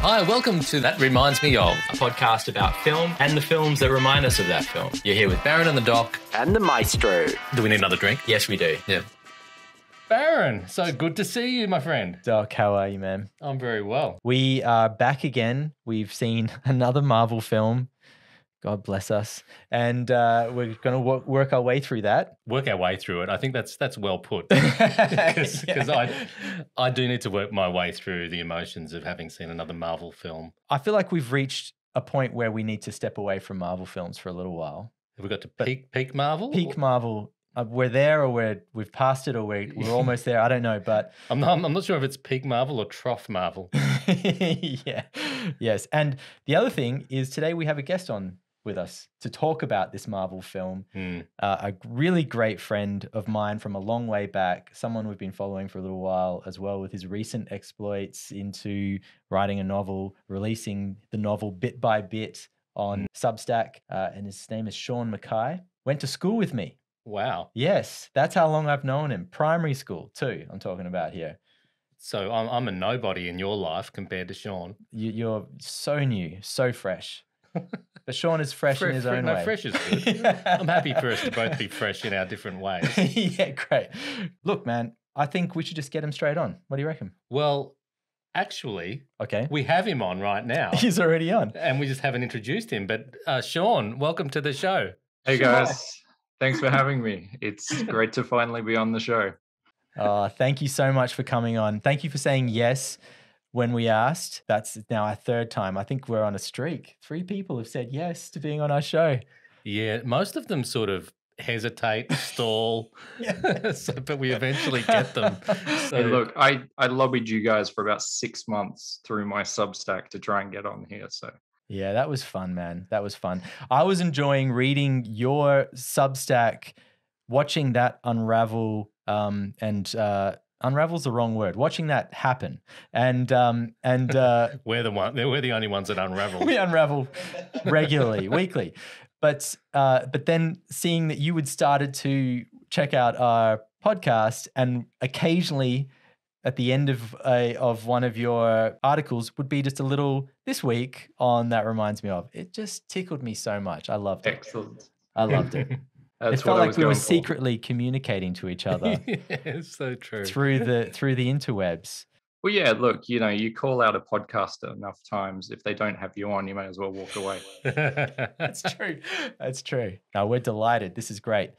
Hi, welcome to That Reminds Me Of, a podcast about film and the films that remind us of that film. You're here with Baron and the Doc. And the Maestro. Do we need another drink? Yes, we do. Yeah. Baron, so good to see you, my friend. Doc, how are you, man? I'm very well. We are back again. We've seen another Marvel film. God bless us. And we're going to work our way through that. Work our way through it. I think that's well put. Because I do need to work my way through the emotions of having seen another Marvel film. I feel like we've reached a point where we need to step away from Marvel films for a little while. Have we got to peak Marvel? Peak Marvel. We're there, or we've passed it, or we're almost there. I don't know, but I'm not sure if it's peak Marvel or trough Marvel. Yeah. Yes. And the other thing is today we have a guest on with us to talk about this Marvel film. A really great friend of mine from a long way back, someone we've been following for a little while as well, with his recent exploits into writing a novel, releasing the novel bit by bit on Substack. And his name is Sean Mackaay. Went to school with me. Wow. Yes, that's how long I've known him. Primary school too, I'm talking about here. So I'm a nobody in your life compared to Sean. You're so new, so fresh. But Sean is fresh in his own way. Fresh is good. I'm happy for us to both be fresh in our different ways. Yeah, great. Look, man, I think we should just get him straight on. What do you reckon? Well, actually, okay, we have him on right now. He's already on. And we just haven't introduced him. But Sean, welcome to the show. Hey, guys. Thanks for having me. It's great to finally be on the show. Thank you so much for coming on. Thank you for saying yes when we asked. That's now our third time. I think we're on a streak. 3 people have said yes to being on our show. Yeah, most of them sort of hesitate, stall, but we eventually get them. So, hey, look, I lobbied you guys for about 6 months through my Substack to try and get on here. So yeah, that was fun, man. That was fun. I was enjoying reading your Substack, watching that unravel, unravel's the wrong word. Watching that happen, and we're the only ones that unravel. We unravel regularly, weekly, but then seeing that you had started to check out our podcast, and occasionally at the end of one of your articles would be just a little "this week" on That Reminds Me Of. It just tickled me so much. I loved it. Excellent. I loved it. It felt like we were secretly communicating to each other. Yeah, it's so true. Through the interwebs. Well, yeah, look, you call out a podcaster enough times. If they don't have you on, you may as well walk away. That's true. That's true. No, we're delighted. This is great.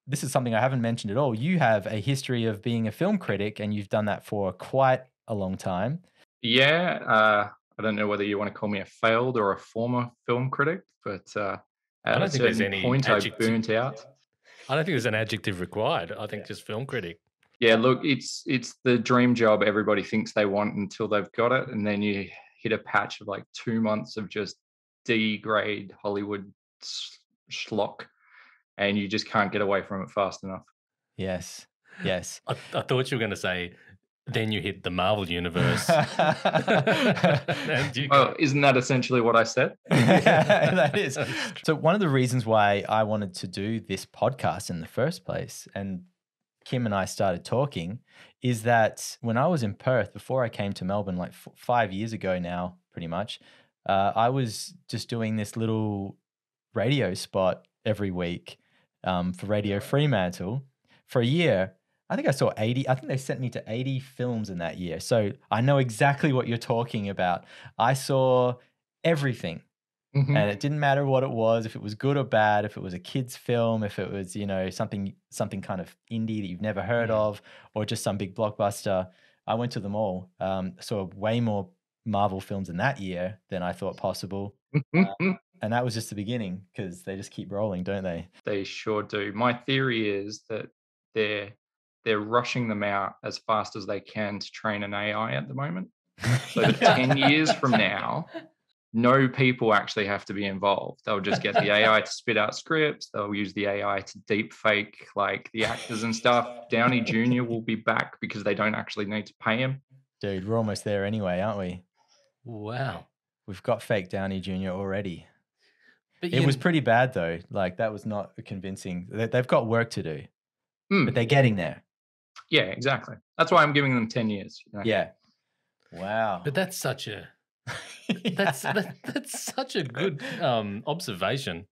This is something I haven't mentioned at all. You have a history of being a film critic, and you've done that for quite a long time. Yeah. I don't know whether you want to call me a failed or a former film critic, but at a certain point I burnt out. I don't think there's an adjective required. I think just film critic. Yeah, look, it's the dream job everybody thinks they want until they've got it, and then you hit a patch of like 2 months of just D-grade Hollywood schlock, and you just can't get away from it fast enough. Yes. I thought you were going to say, then you hit the Marvel universe. Well, isn't that essentially what I said? Yeah, that is. So one of the reasons why I wanted to do this podcast in the first place, and Kim and I started talking, is that when I was in Perth, before I came to Melbourne, like 5 years ago now, pretty much, I was just doing this little radio spot every week for Radio Fremantle for a year. I think I saw 80. I think they sent me to 80 films in that year. So I know exactly what you're talking about. I saw everything. Mm-hmm. And it didn't matter what it was, if it was good or bad, if it was a kid's film, if it was, something kind of indie that you've never heard of, or just some big blockbuster. I went to them all. Saw way more Marvel films in that year than I thought possible. And that was just the beginning, because they just keep rolling, don't they? They sure do. My theory is that they're rushing them out as fast as they can to train an AI at the moment. So that 10 years from now, no people actually have to be involved. They'll just get the AI to spit out scripts. They'll use the AI to deep fake like the actors and stuff. Downey Jr. will be back because they don't actually need to pay him. Dude, we're almost there anyway, aren't we? Wow. We've got fake Downey Jr. already. But it was pretty bad though. Like that was not convincing. They've got work to do, but they're getting there. Yeah, exactly. That's why I'm giving them 10 years. Yeah. Wow. But that's such a That's such a good observation.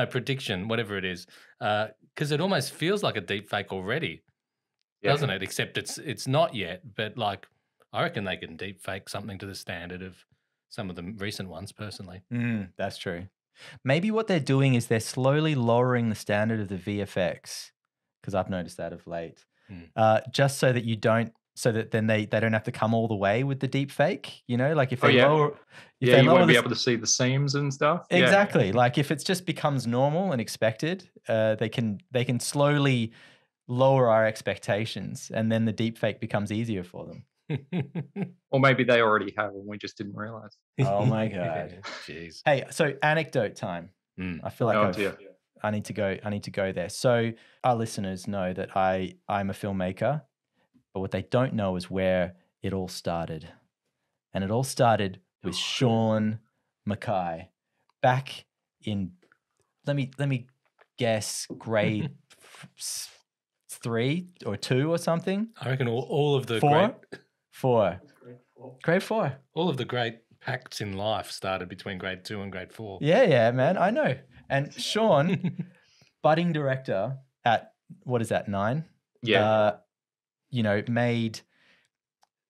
Prediction, whatever it is, because it almost feels like a deep fake already, doesn't it? Except it's not yet. But like, I reckon they can deep fake something to the standard of some of the recent ones. Personally, That's true. Maybe what they're doing is they're slowly lowering the standard of the VFX, because I've noticed that of late, just so that you don't. So that then they don't have to come all the way with the deep fake, you know, like if they lower, you won't be able to see the seams and stuff. Exactly. Like if it just becomes normal and expected, they can slowly lower our expectations, and then the deep fake becomes easier for them. Or maybe they already have and we just didn't realize. Oh my God. Jeez. Hey, so anecdote time. I feel like I need to go there. So our listeners know that I'm a filmmaker. But what they don't know is where it all started. And it all started with Sean Mackaay back in, let me guess, grade 3 or 2 or something. I reckon all of the grade 4. All of the great pacts in life started between grade 2 and grade 4. Yeah, man, I know. And Sean, budding director at, what is that, 9? Yeah. Made,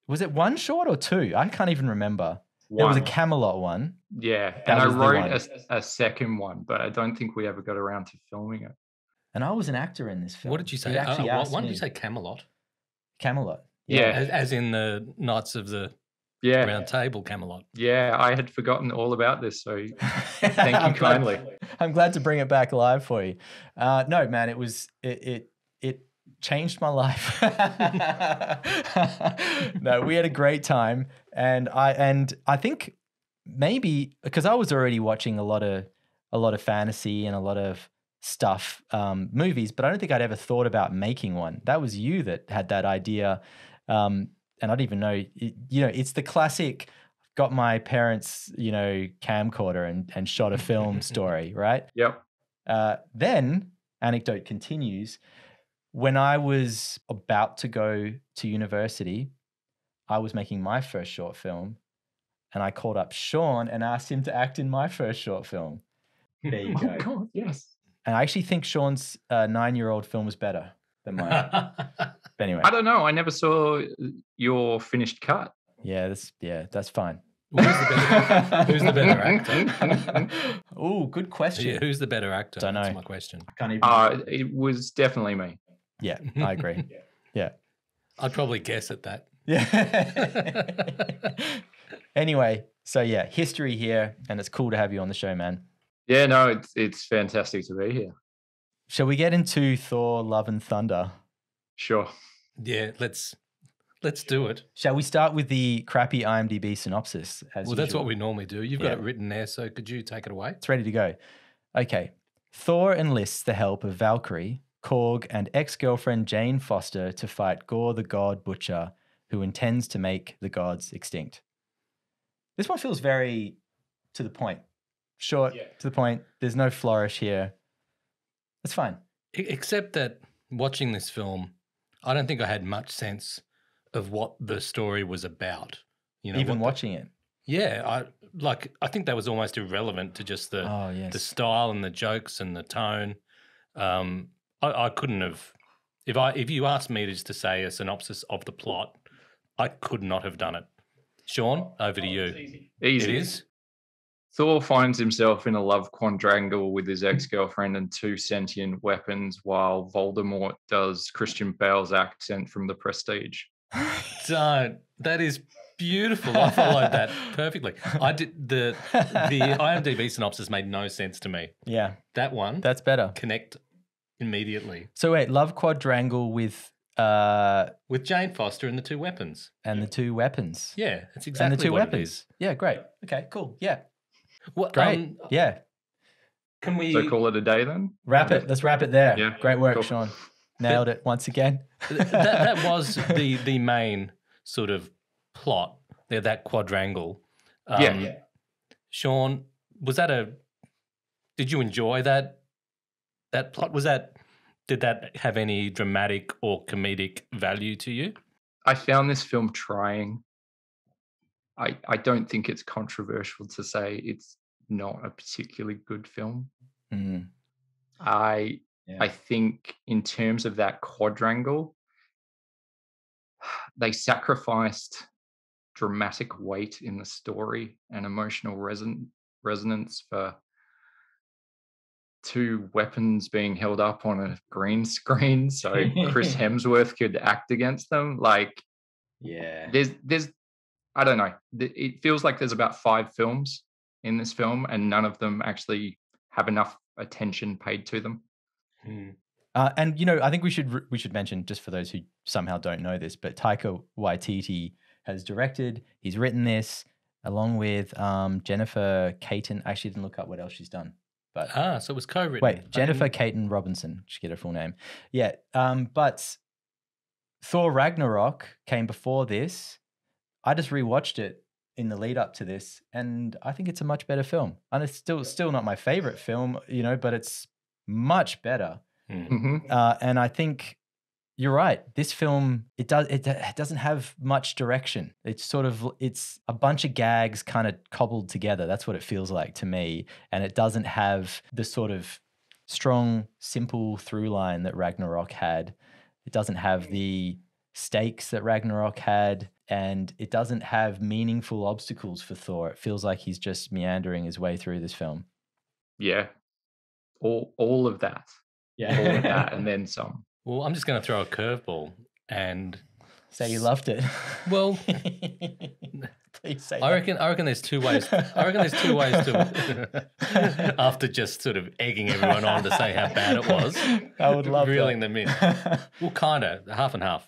was it 1 short or 2? I can't even remember. One. There was a Camelot one. Yeah, and I wrote a second one, but I don't think we ever got around to filming it. And I was an actor in this film. What did you say? Why did you say Camelot? Camelot. Yeah. As in the Knights of the Round Table Camelot. Yeah, I had forgotten all about this, so thank you kindly. I'm glad to bring it back live for you. No, man, it changed my life. No, we had a great time, and I think maybe because I was already watching a lot of fantasy and a lot of stuff, movies, but I don't think I'd ever thought about making one. That was you that had that idea, and I don't even know. It's the classic. Got my parents, camcorder and shot a film story, right? Yep. Then anecdote continues. When I was about to go to university, I was making my first short film, and I called up Sean and asked him to act in my first short film. There you go. Oh God, yes. And I actually think Sean's 9-year-old film was better than mine. But anyway, I don't know. I never saw your finished cut. Yeah, that's fine. Who's the better actor? Oh, good question. Yeah, who's the better actor? Don't know. That's my question. I can't even. It was definitely me. Yeah, I agree. Yeah. I'd probably guess at that. Yeah. Anyway, so yeah, history here, and it's cool to have you on the show, man. Yeah, no, it's fantastic to be here. Shall we get into Thor: Love and Thunder? Sure. Yeah, let's do it. Shall we start with the crappy IMDb synopsis? That's what we normally do. You've got it written there, so could you take it away? It's ready to go. Okay. Thor enlists the help of Valkyrie, Korg, and ex-girlfriend Jane Foster to fight Gore the God Butcher, who intends to make the gods extinct. This one feels very to the point. Short, to the point. There's no flourish here. It's fine. Except that watching this film, I don't think I had much sense of what the story was about. Even watching it. Yeah, I think that was almost irrelevant to just the style and the jokes and the tone. I couldn't have, if you asked me just to say a synopsis of the plot, I could not have done it. Sean, over to you. Easy. It is. Thor finds himself in a love quadrangle with his ex-girlfriend and 2 sentient weapons, while Voldemort does Christian Bale's accent from The Prestige. Don't. That is beautiful. I followed that perfectly. I did the IMDb synopsis made no sense to me. Yeah. That one. That's better. Connect immediately. So wait, love quadrangle with Jane Foster and the 2 weapons. And the 2 weapons. Yeah, that's exactly and the 2 what weapons. It is. Yeah, great. Okay, cool. Yeah. Well, great. Yeah. Can we call it a day then? Wrap it. Let's wrap it there. Yeah. Great work, Cool. Sean. Nailed it once again. that was the main sort of plot there, that quadrangle. Sean, did you enjoy that plot? Did that have any dramatic or comedic value to you? I found this film trying. I don't think it's controversial to say it's not a particularly good film. Mm. I Yeah. think in terms of that quadrangle, they sacrificed dramatic weight in the story and emotional resonance for two weapons being held up on a green screen so Chris Hemsworth could act against them. Like, Yeah. there's I don't know. It feels like there's about 5 films in this film, and none of them actually have enough attention paid to them. And you know, I think we should mention, just for those who somehow don't know this, but Taika Waititi has directed. He's written this along with Jennifer Caton. I actually didn't look up what else she's done. But so it was co-written. wait, Jennifer Caton Robinson. Should get her full name. Yeah. But Thor Ragnarok came before this. I just rewatched it in the lead up to this, and I think it's a much better film. And it's still not my favorite film, you know, but it's much better. Mhm. And I think you're right. This film, it doesn't have much direction. It's a bunch of gags kind of cobbled together. That's what it feels like to me. And it doesn't have the sort of strong, simple through line that Ragnarok had. It doesn't have the stakes that Ragnarok had, and it doesn't have meaningful obstacles for Thor. It feels like he's just meandering his way through this film. Yeah. All of that. Yeah. All of that and then some. Well, I'm just going to throw a curveball and say you loved it. Well, please say. I reckon there's 2 ways. I reckon there's 2 ways to. After just sort of egging everyone on to say how bad it was, I would love reeling them in. Well, kind of half and half.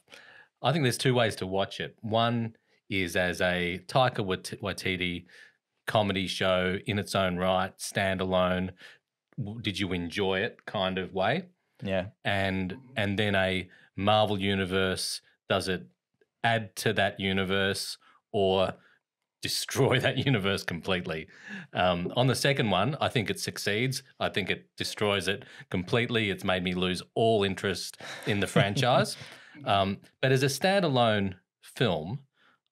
I think there's 2 ways to watch it. One is as a Taika Waititi comedy show in its own right, standalone. Did you enjoy it kind of way? Yeah. And then a Marvel universe, does it add to that universe or destroy that universe completely? On the second one, I think it succeeds. I think it destroys it completely. It's made me lose all interest in the franchise. But as a standalone film,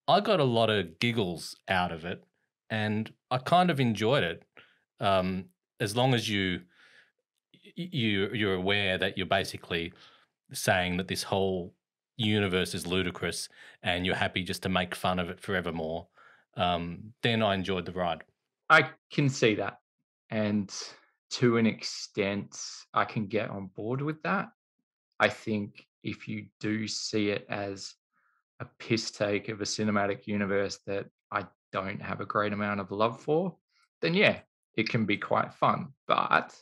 I got a lot of giggles out of it, and I kind of enjoyed it. As long as you're aware that you're basically saying that this whole universe is ludicrous and you're happy just to make fun of it forevermore, then I enjoyed the ride. I can see that. And to an extent, I can get on board with that. I think if you do see it as a piss take of a cinematic universe that I don't have a great amount of love for, then yeah, it can be quite fun. But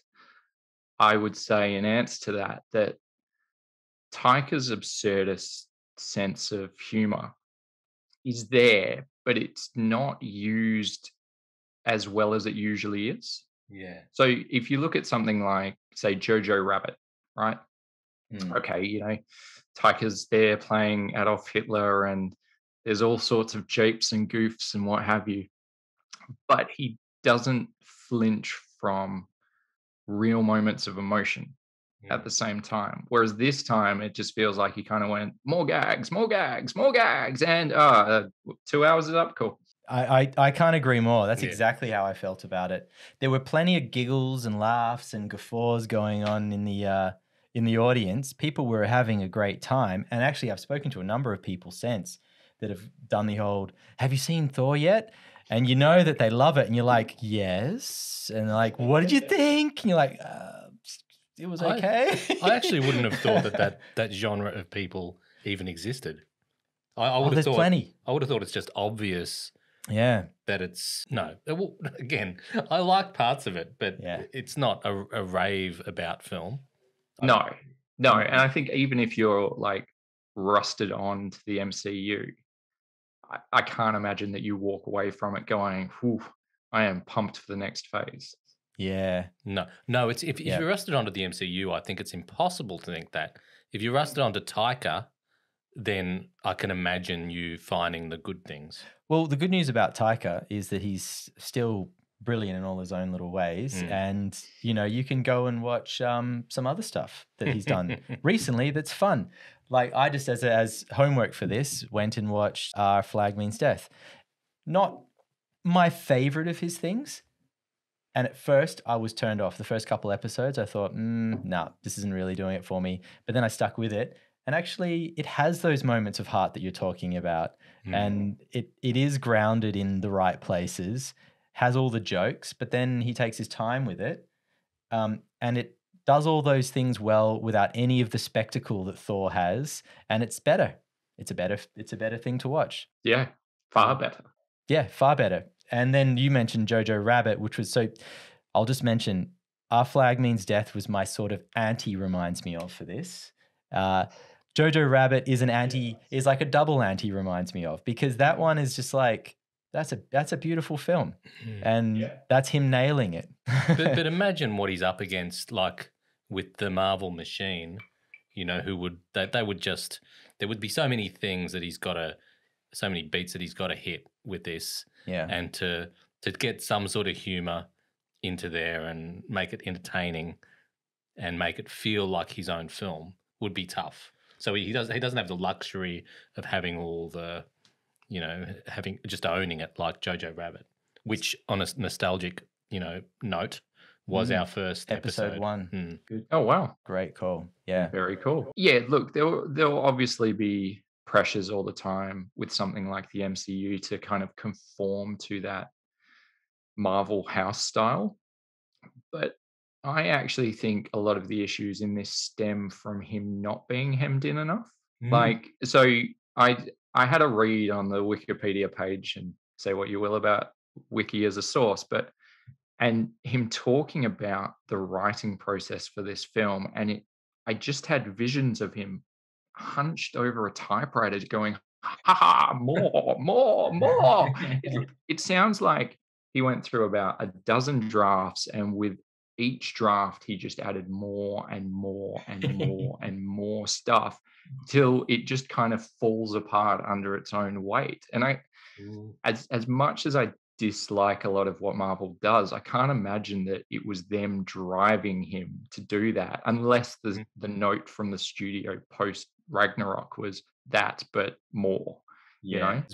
I would say in answer to that Taika's absurdist sense of humor is there, but it's not used as well as it usually is. Yeah. So if you look at something like, say, Jojo Rabbit, right? Okay, you know, Taika's there playing Adolf Hitler and there's all sorts of japes and goofs and what have you. But he doesn't flinch from real moments of emotion at the same time. Whereas this time it just feels like he kind of went, more gags, more gags, more gags. And 2 hours is up, cool. I can't agree more. That's exactly how I felt about it. There were plenty of giggles and laughs and guffaws going on in the audience. People were having a great time. And actually, I've spoken to a number of people since that have done the old, have you seen Thor yet? And you know that they love it. And you're like, yes. And they're like, what did you think? And you're like, it was okay. I actually wouldn't have thought that genre of people even existed. I would have thought plenty. I would have thought it's just obvious. Yeah. That it's no. Well, again, I like parts of it, but it's not a rave about film. No. And I think even if you're like rusted on to the MCU, I can't imagine that you walk away from it going, whew, I am pumped for the next phase. Yeah. No. It's if you're rusted onto the MCU, I think it's impossible to think that. If you're rusted onto Taika, then I can imagine you finding the good things. Well, the good news about Taika is that he's still brilliant in all his own little ways. And, you know, you can go and watch some other stuff that he's done recently that's fun. Like I just, as homework for this, went and watched Our Flag Means Death. not my favorite of his things. And at first, I was turned off. The first couple episodes, I thought, no, this isn't really doing it for me. But then I stuck with it. And actually, it has those moments of heart that you're talking about. And it is grounded in the right places, has all the jokes, but then he takes his time with it. And it does all those things well without any of the spectacle that Thor has. And it's better. It's a better thing to watch. Yeah, far better. Yeah, far better. And then you mentioned Jojo Rabbit, which was I'll just mention Our Flag Means Death was my sort of reminds me of for this. Jojo Rabbit is is like a double reminds me of, because that one is just like, that's a beautiful film. And that's him nailing it. but imagine what he's up against, like with the Marvel machine, there would be so many things that so many beats that he's got to hit with this. Yeah. And to get some sort of humor into there and make it entertaining and make it feel like his own film would be tough. So he doesn't have the luxury of having all the, having just owning it like Jojo Rabbit, which on a nostalgic, note was our first episode 1. Good. Oh, wow. Great call. Yeah. Very cool. Yeah, look, there'll obviously be pressures all the time with something like the MCU to kind of conform to that Marvel house style. But I actually think a lot of the issues in this stem from him not being hemmed in enough. Like, so I had a read on the Wikipedia page, and say what you will about Wiki as a source, and him talking about the writing process for this film, and I just had visions of him hunched over a typewriter going, ha ha, more. It sounds like he went through about a dozen drafts, and with each draft he just added more and more and more and more stuff till it just kind of falls apart under its own weight. And as much as I dislike a lot of what Marvel does, I can't imagine that it was them driving him to do that, unless the note from the studio post Ragnarok was that, but more.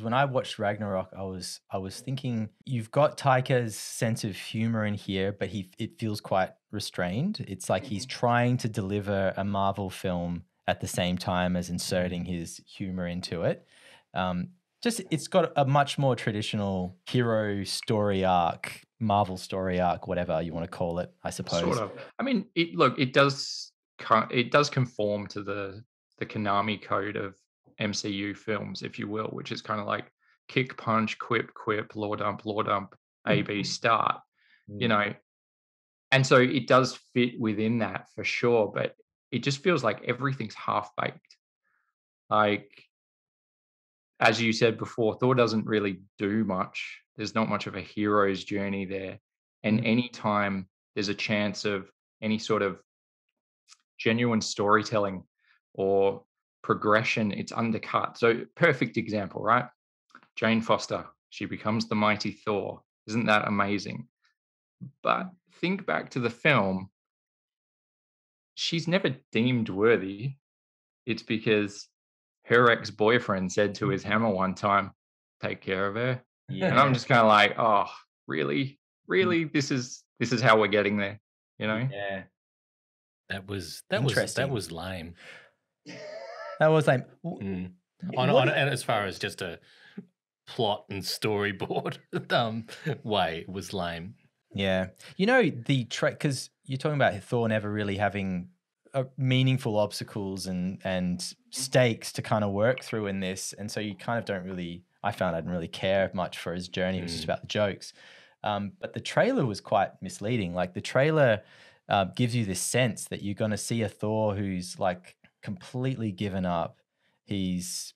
When I watched Ragnarok, I was thinking, you've got Taika's sense of humor in here, but it feels quite restrained. It's like he's trying to deliver a Marvel film at the same time as inserting his humor into it. It's got a much more traditional hero story arc, Marvel story arc, whatever you want to call it, I suppose. Sort of. I mean, it does conform to the Konami code of MCU films, if you will, which is kind of like kick, punch, quip, lore dump, A, B, start, And so it does fit within that for sure, but it just feels like everything's half-baked. Like, as you said before, Thor doesn't really do much. There's not much of a hero's journey there. And anytime there's a chance of any sort of genuine storytelling or progression, it's undercut. So perfect example, right? Jane Foster, she becomes the mighty Thor. Isn't that amazing? But think back to the film. She's never deemed worthy. It's because her ex-boyfriend said to his hammer one time, take care of her. Yeah. And I'm just kind of like, oh, really? This is how we're getting there, Yeah. That was lame. That was like and as far as just a plot and storyboard way, it was lame. Yeah, the because you're talking about Thor never really having meaningful obstacles and stakes to kind of work through in this, and so you kind of don't really. I found I didn't really care much for his journey. It was just about the jokes. But the trailer was quite misleading. Like the trailer gives you this sense that you're going to see a Thor who's like completely given up. He's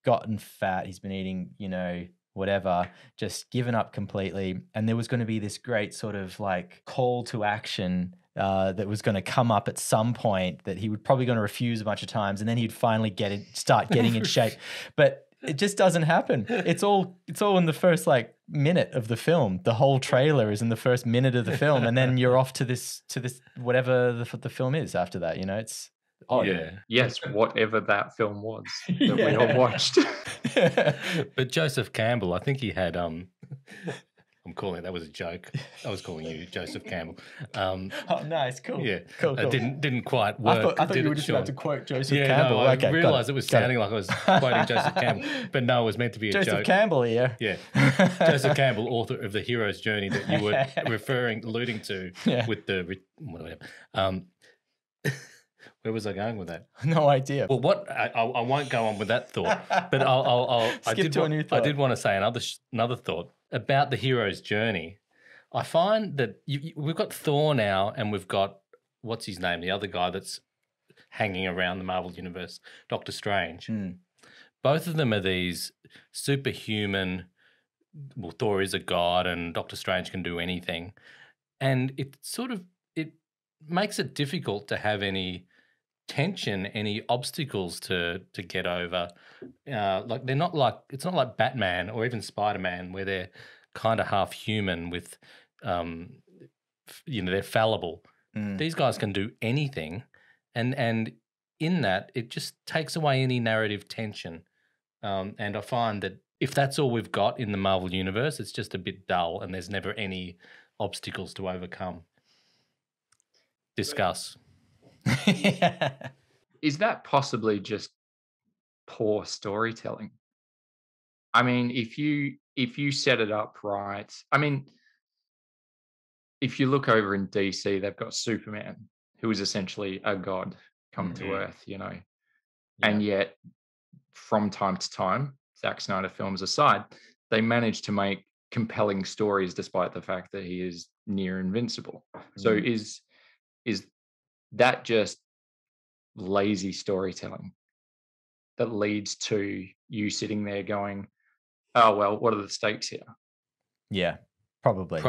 gotten fat. He's been eating, whatever, just given up completely. And there was going to be this great sort of like call to action that was going to come up at some point that he would probably going to refuse a bunch of times, and then he'd finally start getting in shape. But it just doesn't happen. It's all in the first like minute of the film. The whole trailer is in the first minute of the film, and then you're off to this whatever the film is after that. Oh yeah. Yes, whatever that film was that we Yeah. all watched. But Joseph Campbell, I think he had I'm calling it, that was a joke. I was calling you Joseph Campbell. Oh, nice, cool. Yeah, Cool. Didn't quite work. I thought did you were it, just Sean? about to quote Joseph Yeah, Campbell. no, I Okay, got realised it was got sounding like I was quoting Joseph Campbell, but no, it was meant to be a Joseph joke. Campbell here. Yeah, Joseph Campbell, author of The Hero's Journey that you were alluding to Yeah. with the whatever. Where was I going with that? No idea. Well, what I won't go on with that thought, but I Skip to a new thought. did want to say another thought about the hero's journey. I find that we've got Thor now, and we've got what's his name, the other guy that's hanging around the Marvel universe, Doctor Strange. Both of them are these superhuman. Well, Thor is a god, and Doctor Strange can do anything, and it makes it difficult to have any tension, any obstacles to get over. Like they're not like, it's not like Batman or even Spider-Man where they're kind of half human with they're fallible. These guys can do anything, and in that it just takes away any narrative tension. And I find that if that's all we've got in the Marvel universe, it's just a bit dull and there's never any obstacles to overcome. Discuss. Is that possibly just poor storytelling? I mean, if you set it up right, I mean, if you look over in DC, they've got Superman, who is essentially a god come to Earth, and yet from time to time, Zack Snyder films aside, they manage to make compelling stories despite the fact that he is near invincible. So is that just lazy storytelling that leads to you sitting there going, oh, well, what are the stakes here? Yeah, probably.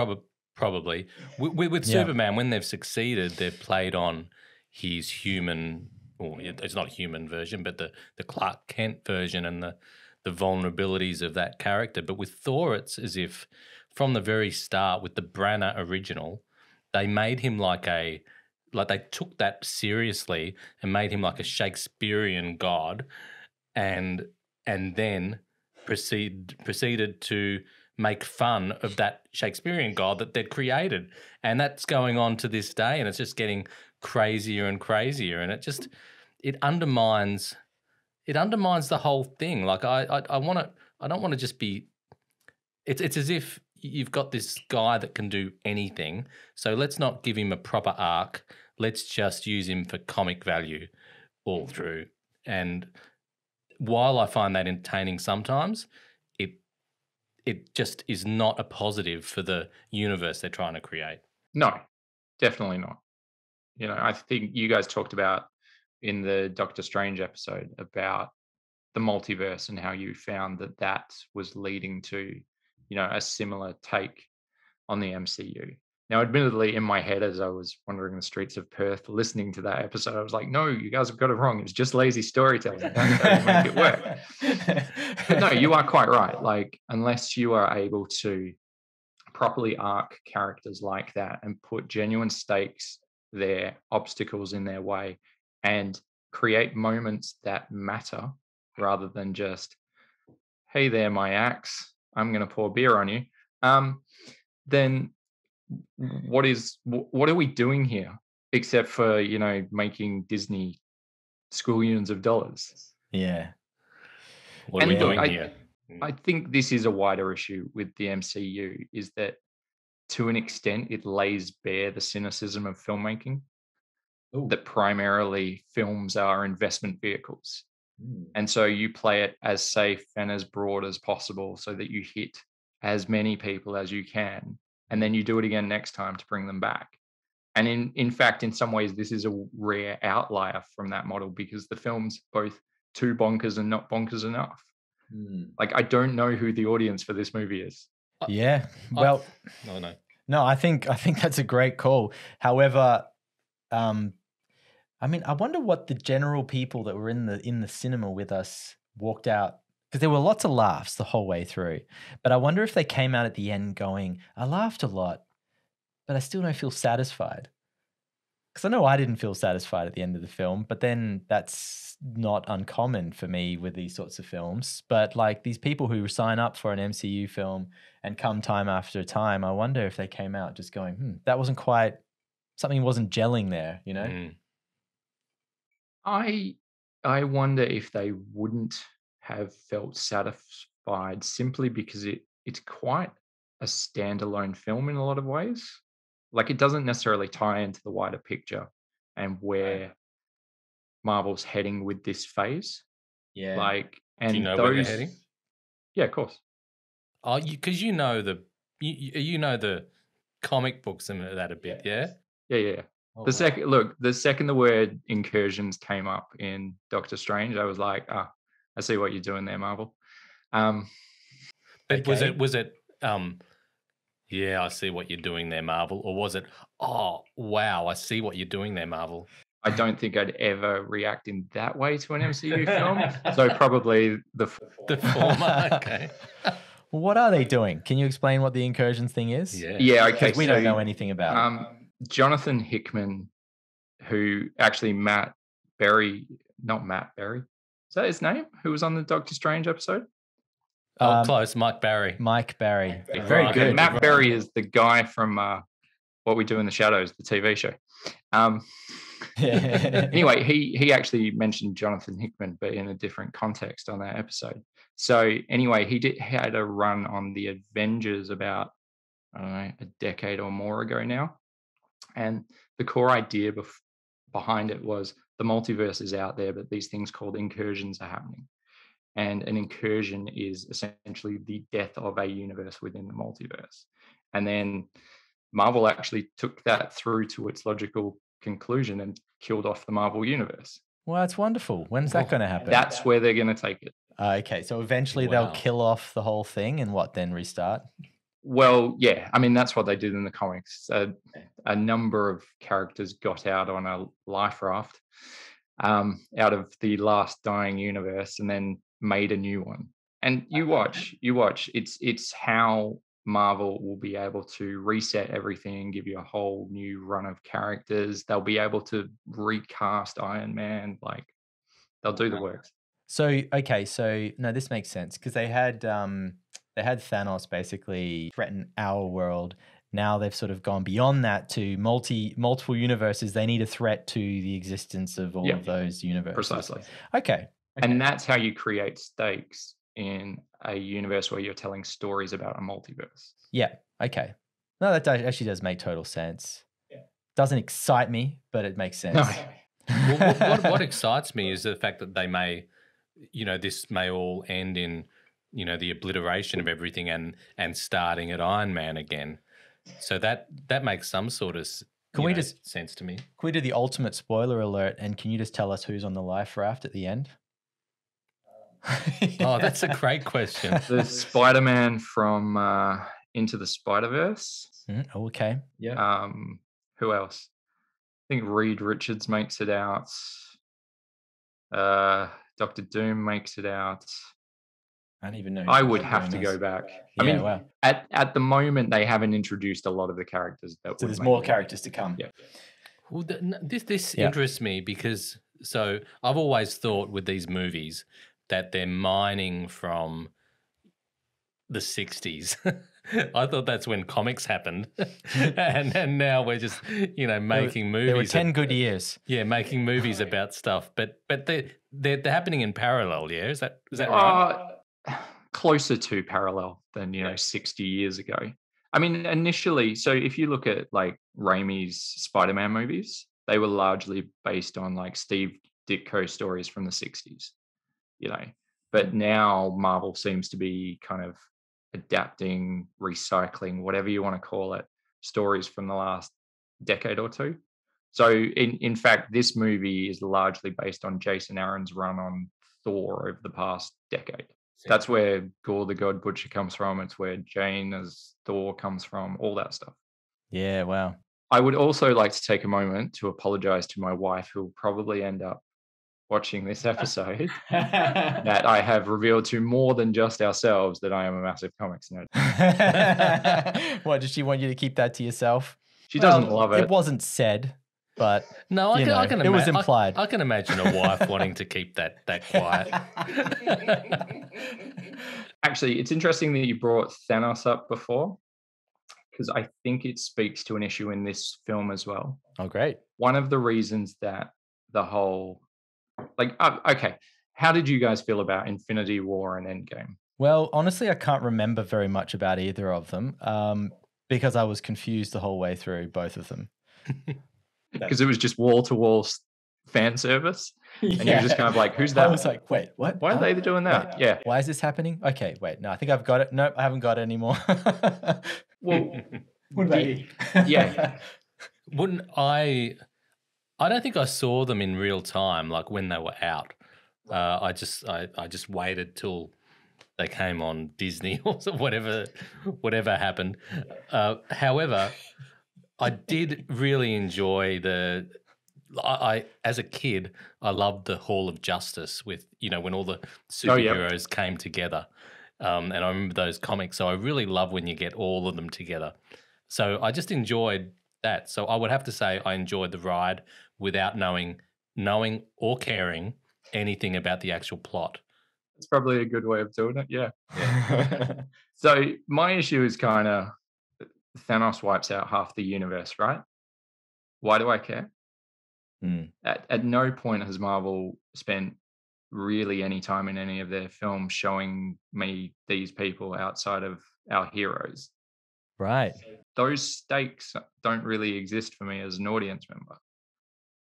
Probably. With Superman, when they've succeeded, they've played on his human, or it's not a human version, but the Clark Kent version and the vulnerabilities of that character. But with Thor, it's as if from the very start, with the Branagh original, they made him like they took that seriously and made him like a Shakespearean god, and then proceeded to make fun of that Shakespearean god that they'd created. And that's going on to this day, and it's just getting crazier and crazier, and it undermines the whole thing. Like I don't want to just be, it's as if you've got this guy that can do anything, so let's not give him a proper arc. Let's just use him for comic value all through. And while I find that entertaining sometimes, it just is not a positive for the universe they're trying to create. No, definitely not. I think you guys talked about in the Doctor Strange episode about the multiverse and how you found that was leading to, a similar take on the MCU. Now, admittedly, in my head, as I was wandering the streets of Perth listening to that episode, I was like, no, you guys have got it wrong. It's just lazy storytelling. That's how you make it work. But no, you are quite right. Like, unless you are able to properly arc characters like that and put genuine stakes there, obstacles in their way, and create moments that matter rather than just, hey there, my axe, I'm going to pour beer on you, then what are we doing here except for making Disney squillions of dollars? What are we doing here? I think this is a wider issue with the MCU, is that to an extent it lays bare the cynicism of filmmaking. That primarily films are investment vehicles, and so you play it as safe and as broad as possible so that you hit as many people as you can, and then you do it again next time to bring them back. And in fact, in some ways, this is a rare outlier from that model, because the film's both too bonkers and not bonkers enough. Like, I don't know who the audience for this movie is. Yeah. Well, no, I think that's a great call. However, I mean, I wonder what the general people that were in the cinema with us walked out, because there were lots of laughs the whole way through. But I wonder if they came out at the end going, I laughed a lot, but I still don't feel satisfied. Because I know I didn't feel satisfied at the end of the film, but then that's not uncommon for me with these sorts of films. But like these people who sign up for an MCU film and come time after time, I wonder if they came out just going, that wasn't quite, something wasn't gelling there, you know? Mm. I wonder if they wouldn't have felt satisfied simply because it's quite a standalone film in a lot of ways. Like it doesn't necessarily tie into the wider picture and where Marvel's heading with this phase. Yeah. Like, and Do you know those, where they're heading? Yeah, of course. Oh, because you know the comic books and that a bit, yeah? Yeah. Oh, The second the word incursions came up in Doctor Strange, I was like, I see what you're doing there, Marvel. But Okay. was it yeah, I see what you're doing there, Marvel, or was it, oh wow, I see what you're doing there, Marvel? I don't think I'd ever react in that way to an MCU film. So probably the former. Okay. What are they doing? Can you explain what the incursions thing is? Yeah, okay. Because we don't know anything about it. Jonathan Hickman, who actually not Matt Berry. Is that his name? Who was on the Doctor Strange episode? Close, Mike Barry. Mike Barry. Very Okay, good. Matt Berry is the guy from What We Do in the Shadows, the TV show. Anyway, he actually mentioned Jonathan Hickman, but in a different context on that episode. So anyway, he had a run on the Avengers about, I don't know, a decade or more ago now. And the core idea behind it was the multiverse is out there, but these things called incursions are happening. And an incursion is essentially the death of a universe within the multiverse. And then Marvel actually took that through to its logical conclusion and killed off the Marvel universe. Well, that's wonderful. When's that going to happen? That's where they're going to take it. Okay, so eventually they'll kill off the whole thing and then restart? Well, yeah. I mean, that's what they did in the comics. A number of characters got out on a life raft out of the last dying universe and then made a new one. And you watch. It's how Marvel will be able to reset everything, give you a whole new run of characters. They'll be able to recast Iron Man. Like, they'll do the works. So, okay, no, this makes sense because they had Thanos basically threaten our world. Now they've sort of gone beyond that to multiple universes. They need a threat to the existence of all of those universes. Precisely. Okay. And that's how you create stakes in a universe where you're telling stories about a multiverse. Yeah. Okay. No, that actually does make total sense. Yeah. Doesn't excite me, but it makes sense. No. Well, what excites me is the fact that they may, this may all end in, the obliteration of everything and starting at Iron Man again. So that makes some sort of sense to me. Can we do the ultimate spoiler alert? And can you just tell us who's on the life raft at the end? Oh, that's a great question. The Spider-Man from Into the Spider-Verse. Okay. Yeah. Who else? I think Reed Richards makes it out. Dr. Doom makes it out. I don't even know. I would have to go back. Yeah, I mean, wow. at the moment, they haven't introduced a lot of the characters. So there's more characters to come. Yeah. Well, this interests me because I've always thought with these movies that they're mining from the 60s. I thought that's when comics happened. and now we're just, making movies. There were 10 good years. Yeah, making movies about stuff. But they're happening in parallel, yeah? Is that right? Closer to parallel than, 60 years ago. I mean, initially, so if you look at like Raimi's Spider-Man movies, they were largely based on like Steve Ditko stories from the 60s, But now Marvel seems to be kind of adapting, recycling, whatever you want to call it, stories from the last decade or two. So in fact, this movie is largely based on Jason Aaron's run on Thor over the past decade. That's where Gore the God Butcher comes from. It's where Jane as Thor comes from, all that stuff. Yeah, wow. I would also like to take a moment to apologize to my wife, who will probably end up watching this episode, that I have revealed to more than just ourselves that I am a massive comics nerd. What, does she want you to keep that to yourself? She doesn't love it. It wasn't said. but No, I can it was implied. I can imagine a wife wanting to keep that quiet. Actually, it's interesting that you brought Thanos up before, because I think it speaks to an issue in this film as well. Oh, great. One of the reasons that the whole, okay, how did you guys feel about Infinity War and Endgame? Well, honestly, I can't remember very much about either of them because I was confused the whole way through both of them. Because it was just wall-to-wall fan service, and you're just kind of like, who's that? I was like, wait, what? Why are they doing that? Wait, yeah. Why is this happening? Okay, wait, no, I think I've got it. Nope, I haven't got it anymore. Well, what about you? Yeah. Wouldn't I don't think I saw them in real time, like when they were out. I just waited till they came on Disney or whatever happened. However, I did really enjoy I as a kid, I loved the Hall of Justice with, when all the superheroes came together. And I remember those comics. So I really love when you get all of them together. So I just enjoyed that. So I would have to say I enjoyed the ride without knowing or caring anything about the actual plot. That's probably a good way of doing it. Yeah. So my issue is kind of Thanos wipes out half the universe, right? Why do I care? At no point has Marvel spent really any time in any of their films showing me these people outside of our heroes. Right. Those stakes don't really exist for me as an audience member.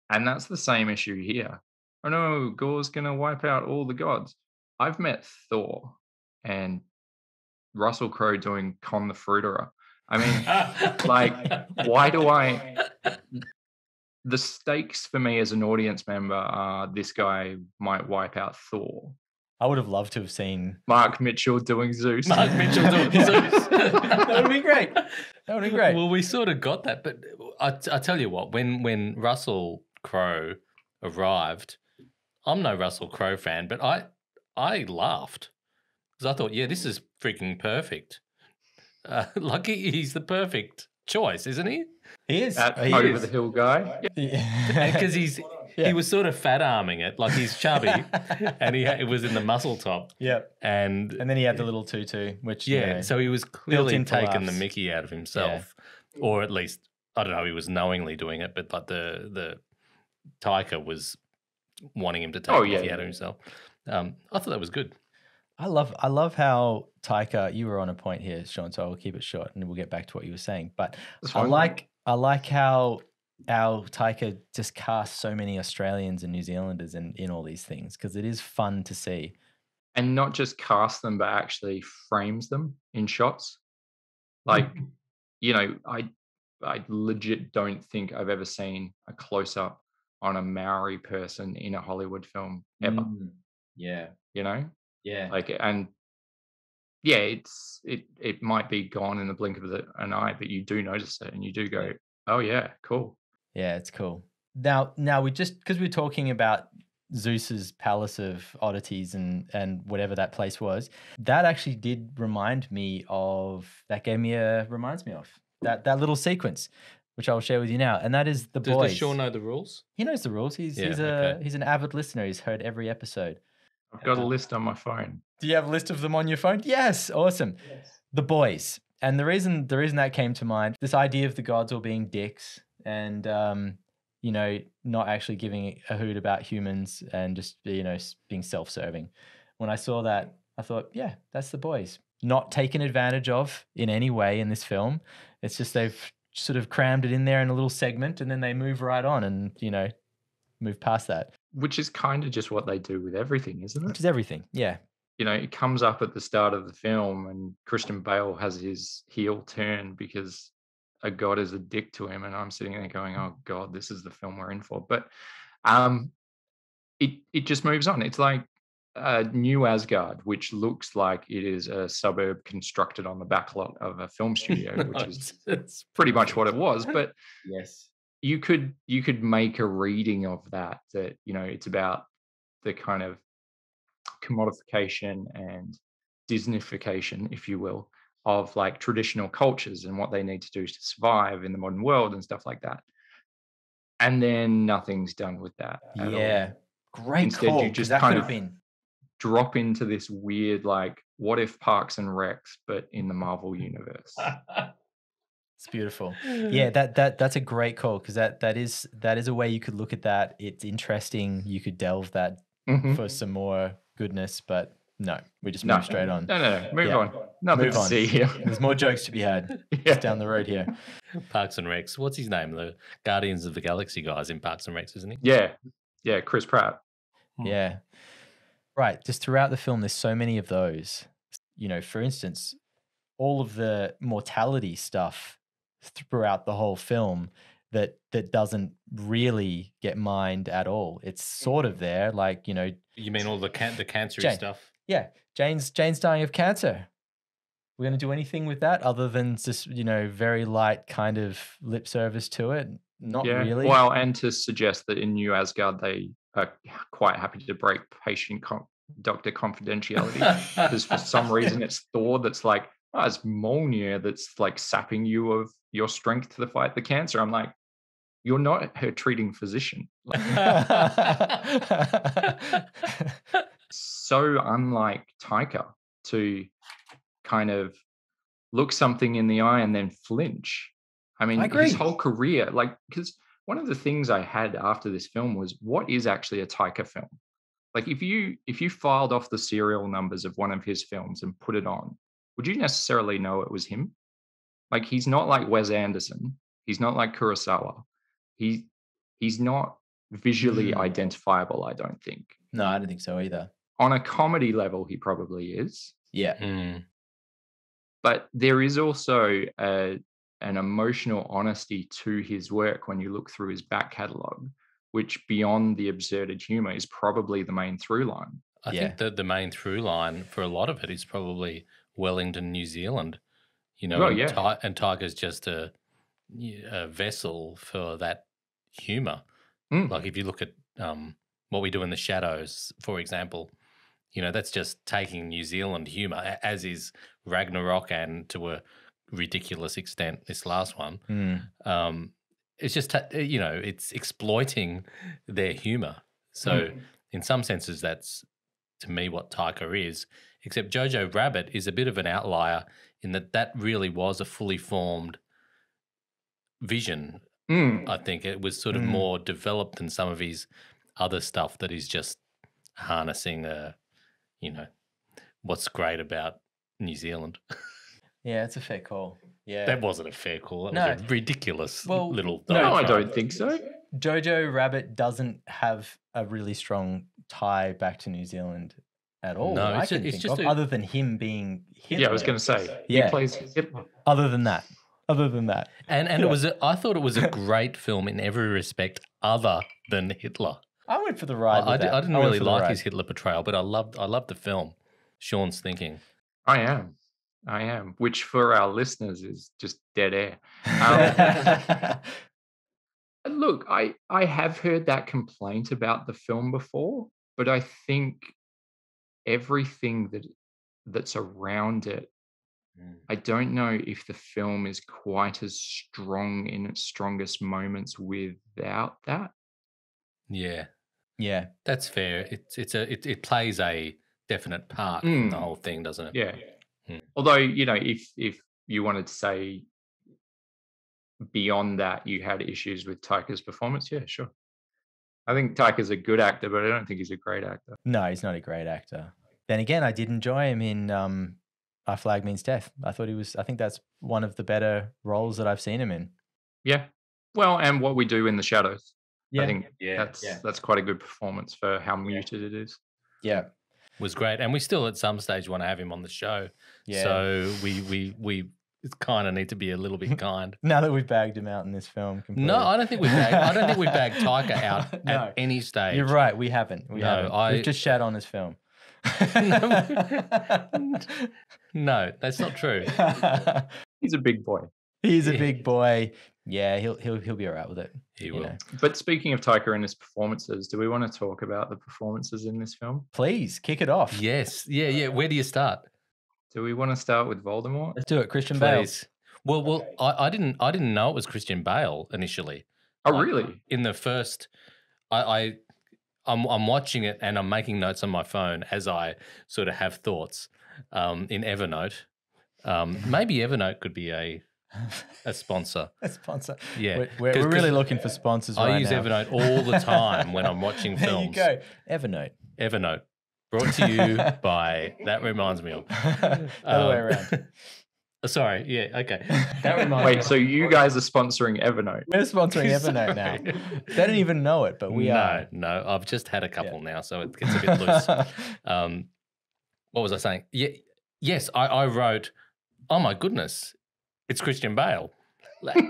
And that's the same issue here. Oh no, Gore's going to wipe out all the gods. I've met Thor and Russell Crowe doing Con the Fruiterer. I mean, why do I... The stakes for me as an audience member are this guy might wipe out Thor. I would have loved to have seen Mark Mitchell doing Zeus. Mark Mitchell doing Zeus. That would be great. That would be great. Well, we sort of got that, but I tell you what, when Russell Crowe arrived, I'm no Russell Crowe fan, but I laughed because I thought, yeah, this is freaking perfect. He's the perfect choice, isn't he? He is. That over the hill guy. Because he was sort of fat arming it, like he's chubby, and it was in the muscle top. Yep. And then he had the little tutu, which so he was clearly in for taking the laughs. Mickey out of himself, or at least I don't know, he was knowingly doing it, but like the Taika was wanting him to take the Mickey out of himself. I thought that was good. I love how Taika, you were on a point here, Sean, so I'll keep it short and we'll get back to what you were saying. But I like how our Taika just casts so many Australians and New Zealanders in all these things because it is fun to see. And not just cast them, but actually frames them in shots. Like, I legit don't think I've ever seen a close-up on a Maori person in a Hollywood film ever. Yeah. Yeah. It might be gone in the blink of an eye, but you do notice it and you do go, oh yeah, cool. Yeah, it's cool. Now we just, because we're talking about Zeus's palace of oddities and whatever that place was, that actually did reminds me of that little sequence, which I'll share with you now. And that is the boys. Does Sean know the rules? He knows the rules. He's an avid listener. He's heard every episode. I've got a list on my phone. Do you have a list of them on your phone? Yes. Awesome. Yes. The boys. And the reason that came to mind, this idea of the gods all being dicks and, not actually giving a hoot about humans and just, being self-serving. When I saw that, I thought, yeah, that's the boys. Not taken advantage of in any way in this film. It's just they've sort of crammed it in there in a little segment and then they move right on and, move past that. Which is kind of just what they do with everything, isn't it? Which is everything, yeah. It comes up at the start of the film and Christian Bale has his heel turn because a god is a dick to him. And I'm sitting there going, oh God, this is the film we're in for. But it just moves on. It's like New Asgard, which looks like it is a suburb constructed on the backlot of a film studio, which is pretty much what it was. But yes, you could make a reading of that it's about the kind of commodification and Disneyfication, if you will, of like traditional cultures and what they need to do to survive in the modern world and stuff like that. And then nothing's done with that at all. Yeah. Great Instead, call. you 'Cause just that kind could of have been. drop into this weird, like, what if Parks and Recs, but in the Marvel universe? It's beautiful. Yeah, that's a great call because that is a way you could look at that. It's interesting. You could delve that Mhm. for some more goodness, but no, we just No. move straight on. No. Move Yeah. on. Nothing Move to on. see here. There's more jokes to be had Yeah. just down the road here. Parks and Recs. What's his name? The Guardians of the Galaxy guys in Parks and Recs, isn't he? Yeah, Chris Pratt. Yeah. Right. Just throughout the film, there's so many of those. You know, for instance, all of the mortality stuff throughout the whole film that doesn't really get mined at all. It's sort of there, like, you know. You mean all the cancer Jane. stuff? Yeah, Jane's dying of cancer. We're going to do anything with that other than just, you know, very light kind of lip service to it? Not really. Well, and to suggest that in New Asgard they are quite happy to break patient doctor confidentiality because for some reason it's Thor that's like, oh, it's Mjolnir that's like sapping you of your strength to fight the cancer. I'm like, you're not her treating physician. Like, so unlike Taika to kind of look something in the eye and then flinch. I mean, I agree. his whole career, like, because one of the things I had after this film was, what is actually a Taika film? Like, if you filed off the serial numbers of one of his films and put it on, would you necessarily know it was him? Like, he's not like Wes Anderson. He's not like Kurosawa. He's not visually identifiable, I don't think. No, I don't think so either. On a comedy level, he probably is. Yeah. But there is also an emotional honesty to his work when you look through his back catalogue, which beyond the absurded humour is probably the main through line. I think that the main through line for a lot of it is probably Wellington, New Zealand. You know, and Taika's just a vessel for that humour. Like if you look at What We Do in the Shadows, for example, you know, that's just taking New Zealand humour, as is Ragnarok and to a ridiculous extent this last one. It's just, you know, it's exploiting their humour. So in some senses that's, to me, what Taika is, except Jojo Rabbit is a bit of an outlier in that really was a fully formed vision. I think it was sort of more developed than some of his other stuff that is just harnessing, you know, what's great about New Zealand. Yeah, it's a fair call. Yeah. That wasn't a fair call. That was a ridiculous little... No, I don't think so. Jojo Rabbit doesn't have a really strong tie back to New Zealand at all. No, it's just other than him being Hitler. Yeah, I was going to say. Yeah. He plays Hitler. Other than that. And it was I thought it was a great film in every respect other than Hitler. I went for the ride with that. I didn't really like his Hitler portrayal, but I loved the film. Sean's thinking. I am, which for our listeners is just dead air. Look, I have heard that complaint about the film before, but I think everything that's around it, I don't know if the film is quite as strong in its strongest moments without that. Yeah. Yeah. That's fair. It plays a definite part in the whole thing, doesn't it? Yeah. Although, you know, if you wanted to say beyond that you had issues with Taika's performance, yeah, sure. I think Taika's a good actor, but I don't think he's a great actor. No, he's not a great actor. Then again, I did enjoy him in Our Flag Means Death. I think that's one of the better roles that I've seen him in. Yeah. Well, and What We Do in the Shadows. Yeah. I think that's quite a good performance for how muted it is. Yeah. Was great. And we still at some stage want to have him on the show. Yeah. So we kind of need to be a little bit kind. Now that we've bagged him out in this film completely. No, I don't think we bagged Taika out at any stage. You're right, we haven't. We've just shat on his film. No, that's not true. He's a big boy. He's a big boy. Yeah, he'll be all right with it. He will. Know. But speaking of Taika and his performances, do we want to talk about the performances in this film? Please, kick it off. Yes. Yeah. Where do you start? Do we want to start with Voldemort? Let's do it. Christian Bale. Well, I didn't know it was Christian Bale initially. Oh, really? In the first, I'm watching it and I'm making notes on my phone as I sort of have thoughts in Evernote. Maybe Evernote could be a sponsor. A sponsor. Yeah. We're really looking for sponsors right now. I use Evernote all the time when I'm watching films. There you go. Evernote. Brought to you by, that reminds me of. Other way around. Sorry, yeah, okay. That reminds Wait, so you guys are sponsoring Evernote? We're sponsoring Evernote now. They don't even know it, but we are. No, I've just had a couple now, so it gets a bit loose. What was I saying? Yeah, yes, I wrote, oh my goodness, it's Christian Bale.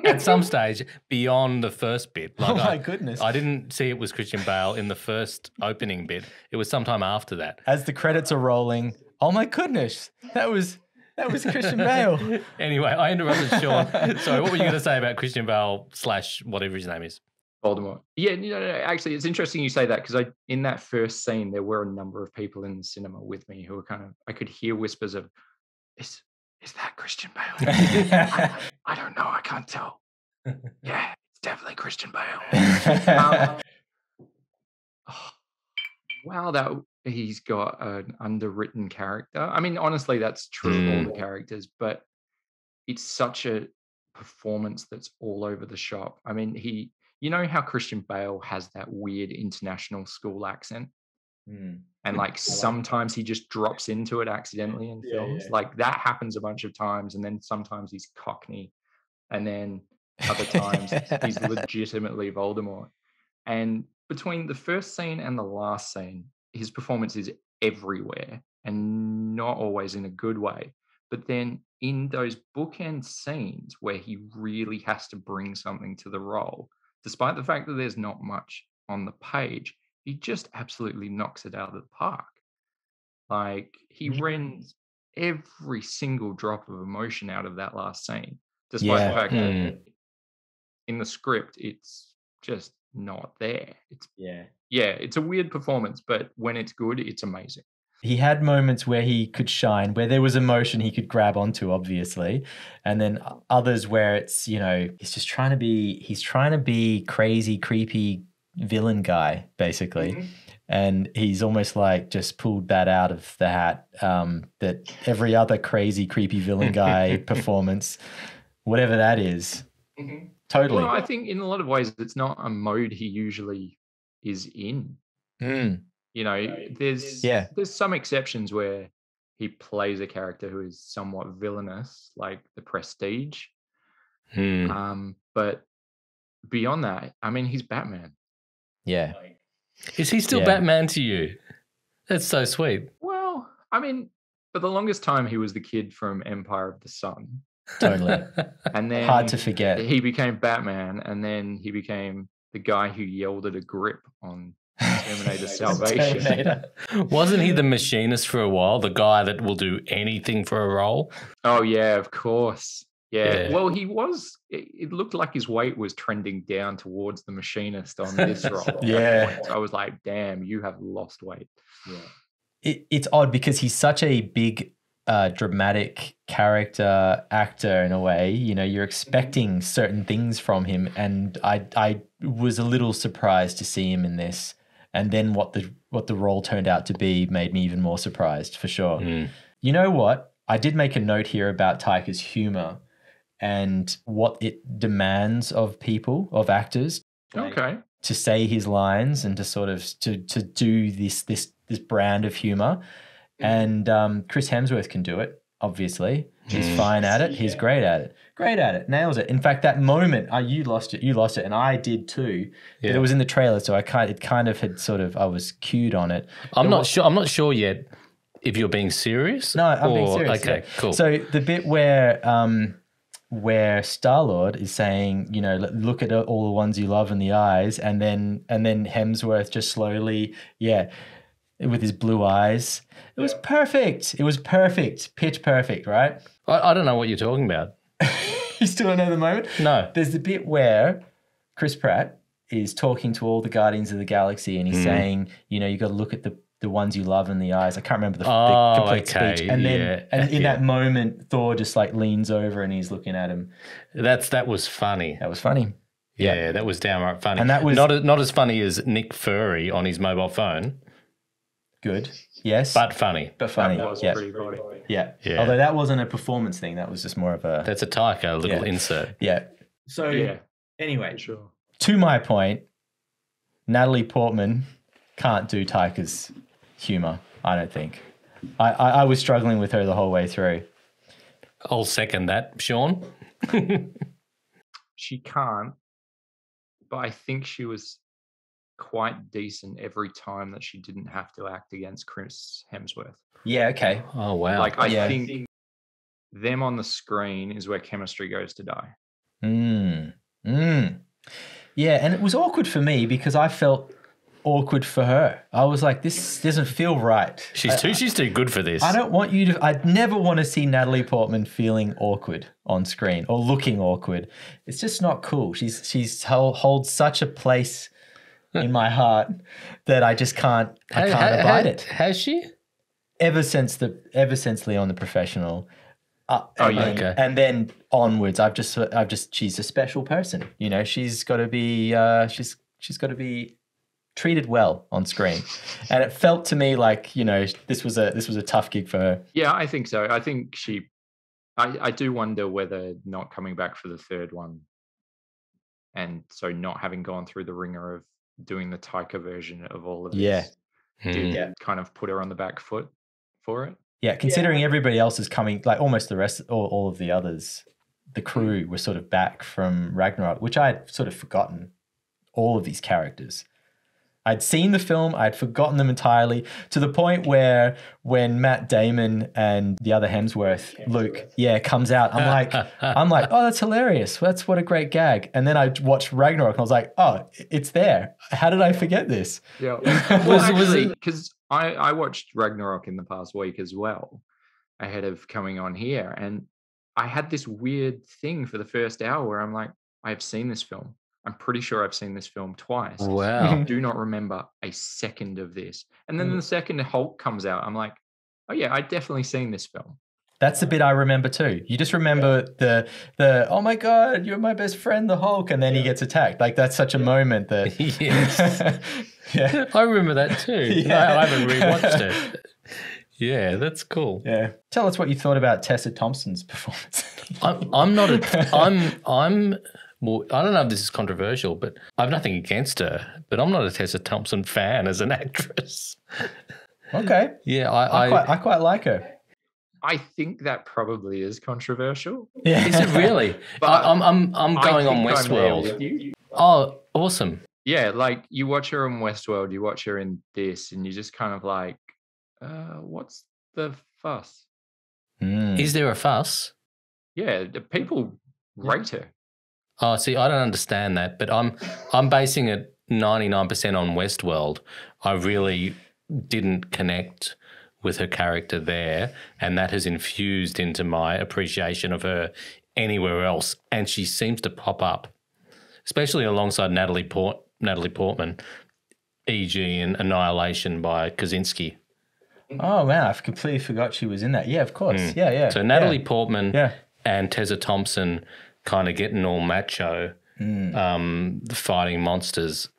At some stage beyond the first bit. Oh my goodness. I didn't see it was Christian Bale in the first opening bit. It was sometime after that. As the credits are rolling, oh my goodness, that was Christian Bale. Anyway, I interrupted Sean. Sorry, what were you going to say about Christian Bale / whatever his name is? Voldemort. Yeah, no, actually, it's interesting you say that because in that first scene, there were a number of people in the cinema with me who were I could hear whispers of, is that Christian Bale? I don't know. I can't tell. Yeah, it's definitely Christian Bale. Wow, he's got an underwritten character. I mean, honestly, that's true of all the characters, but it's such a performance that's all over the shop. I mean, you know how Christian Bale has that weird international school accent? And like sometimes he just drops into it accidentally in films. Like that happens a bunch of times, and then sometimes he's Cockney, and then other times he's legitimately Voldemort. And between the first scene and the last scene, his performance is everywhere and not always in a good way. But then in those bookend scenes where he really has to bring something to the role, despite the fact that there's not much on the page, he just absolutely knocks it out of the park. Like he rends every single drop of emotion out of that last scene, despite the fact that in the script it's just not there. It's a weird performance, but when it's good, it's amazing. He had moments where he could shine, where there was emotion he could grab onto, obviously, and then others where it's, he's trying to be crazy, creepy villain guy, basically. And he's almost like just pulled that out of the hat, that every other crazy, creepy villain guy performance, whatever that is. Totally. Well, I think in a lot of ways, it's not a mode he usually is in. There's some exceptions where he plays a character who is somewhat villainous, like The Prestige. But beyond that, I mean, he's Batman. Yeah. Is he still Batman to you? That's so sweet. Well, I mean, for the longest time, he was the kid from Empire of the Sun. Totally. And then hard to forget. He became Batman, and then he became the guy who yelled at a grip on Terminator Salvation. Wasn't he the machinist for a while? The guy that will do anything for a role? Oh, yeah, of course. Yeah. Well, he was, it looked like his weight was trending down towards the machinist on this role. So I was like, damn, you have lost weight. Yeah. It's odd because he's such a big dramatic character actor in a way. You're expecting certain things from him, and I was a little surprised to see him in this. And then what the role turned out to be made me even more surprised, for sure. You know what? I did make a note here about Taika's humor and what it demands of people, of actors. Okay. To say his lines and to sort of to do this brand of humor. And Chris Hemsworth can do it, obviously. He's fine at it. He's great at it. Nails it. In fact, that moment, you lost it, and I did too. But it was in the trailer, so I was cued on it. I'm not sure yet if you're being serious. No, I'm being serious. Okay, cool. So the bit where Star-Lord is saying, look at all the ones you love in the eyes, and then Hemsworth just slowly, with his blue eyes. It was perfect. It was perfect. Pitch perfect, right? I don't know what you're talking about. You still don't know the moment? No. There's the bit where Chris Pratt is talking to all the Guardians of the Galaxy, and he's saying, you got to look at the ones you love in the eyes. I can't remember the complete speech. And then in that moment, Thor just like leans over and he's looking at him. That was funny. That was funny. Yeah, that was downright funny. And that was not as funny as Nick Fury on his mobile phone, good. Yes. but funny. But funny. That was yeah. pretty funny. Yeah. Yeah. Although that wasn't a performance thing. That was just more of a... That's a Taika little insert. Yeah. So Yeah, anyway, for sure. to my point, Natalie Portman can't do Taika's humour, I don't think. I was struggling with her the whole way through. I'll second that, Sean. She can't, but I think she was quite decent every time that she didn't have to act against Chris Hemsworth. Yeah, okay. Oh, wow. Like, I Yeah. think them on the screen is where chemistry goes to die. Yeah, and it was awkward for me because I felt awkward for her. I was like, this doesn't feel right. She's too good for this. I don't want you to... I'd never want to see Natalie Portman feeling awkward on screen or looking awkward. It's just not cool. She's holds such a place in my heart that I just can't abide it. Has she? Ever since Leon the Professional, Okay. and then onwards, I've just she's a special person. You know, she's got to be she's got to be treated well on screen, and it felt to me like, you know, this was a tough gig for her. Yeah, I think so. I think I do wonder whether not coming back for the third one, and so not having gone through the ringer of doing the Taika version of all of this, did kind of put her on the back foot for it. Yeah, considering everybody else is coming, like almost the rest, all of the others, the crew were sort of back from Ragnarok, which I had sort of forgotten all of these characters. I'd seen the film, I'd forgotten them entirely, to the point where when Matt Damon and the other Hemsworth, Luke, comes out, I'm like, oh, that's hilarious. That's what a great gag. And then I watched Ragnarok and I was like, oh, it's there. How did I forget this? Yeah, because I watched Ragnarok in the past week as well, ahead of coming on here, and I had this weird thing for the first hour where I'm like, I have seen this film. I'm pretty sure I've seen this film twice. Wow. I do not remember a second of this. And then the second Hulk comes out, I'm like, oh yeah, I've definitely seen this film. That's the bit I remember too. You just remember the oh my God, you're my best friend, the Hulk, and then he gets attacked. Like, that's such a moment that... Yes. Yeah. I remember that too. Yeah. I haven't rewatched it. Yeah, that's cool. Yeah. Tell us what you thought about Tessa Thompson's performance. I'm not well, I don't know if this is controversial, but I have nothing against her, but I'm not a Tessa Thompson fan as an actress. Okay. Yeah, I quite like her. I think that probably is controversial. Yeah. Is it really? But I'm going I on think I'm there Westworld. with you. Oh, awesome. Yeah, like you watch her in Westworld, you watch her in this, and you just kind of like, what's the fuss? Is there a fuss? Yeah, the people rate her. Oh, see, I don't understand that, but I'm basing it 99% on Westworld. I really didn't connect with her character there, and that has infused into my appreciation of her anywhere else. And she seems to pop up, especially alongside Natalie Portman, e.g. in Annihilation by Kaczynski. Oh, man, I completely forgot she was in that. Yeah, of course. Yeah. So Natalie Portman and Tessa Thompson kind of getting all macho, fighting monsters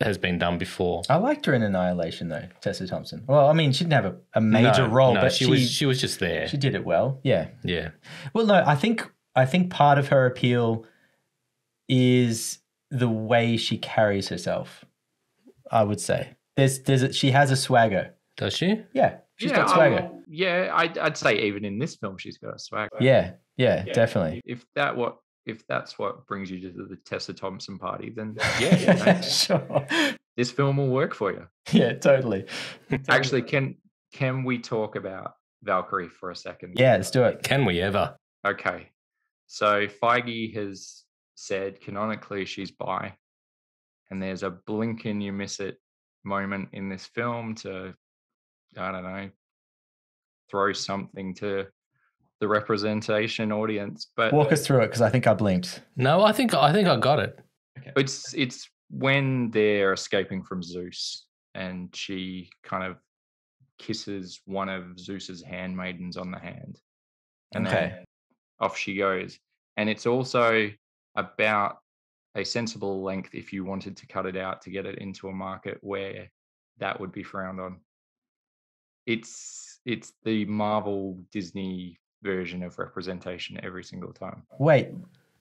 has been done before. I liked her in Annihilation, though, Tessa Thompson. Well, I mean, she didn't have a major role, but she was just there. She did it well. Yeah. Yeah. Well, no, I think part of her appeal is the way she carries herself, I would say. She has a swagger. Does she? Yeah. She's got swagger. I'd say even in this film she's got a swagger. Yeah, definitely. If that's what brings you to the Tessa Thompson party, then yeah. Sure. This film will work for you. Yeah, totally. Actually, can we talk about Valkyrie for a second? Yeah, let's do it. Can we ever? Okay. So Feige has said canonically she's bi, and there's a blink and you miss it moment in this film to, I don't know, throw something to the representation audience. But walk us through it, because I think I blinked. No, I think I got it. Okay. It's when they're escaping from Zeus, and she kind of kisses one of Zeus's handmaidens on the hand, and then off she goes. And it's also about a sensible length if you wanted to cut it out to get it into a market where that would be frowned on. It's the Marvel Disney version of representation every single time. Wait,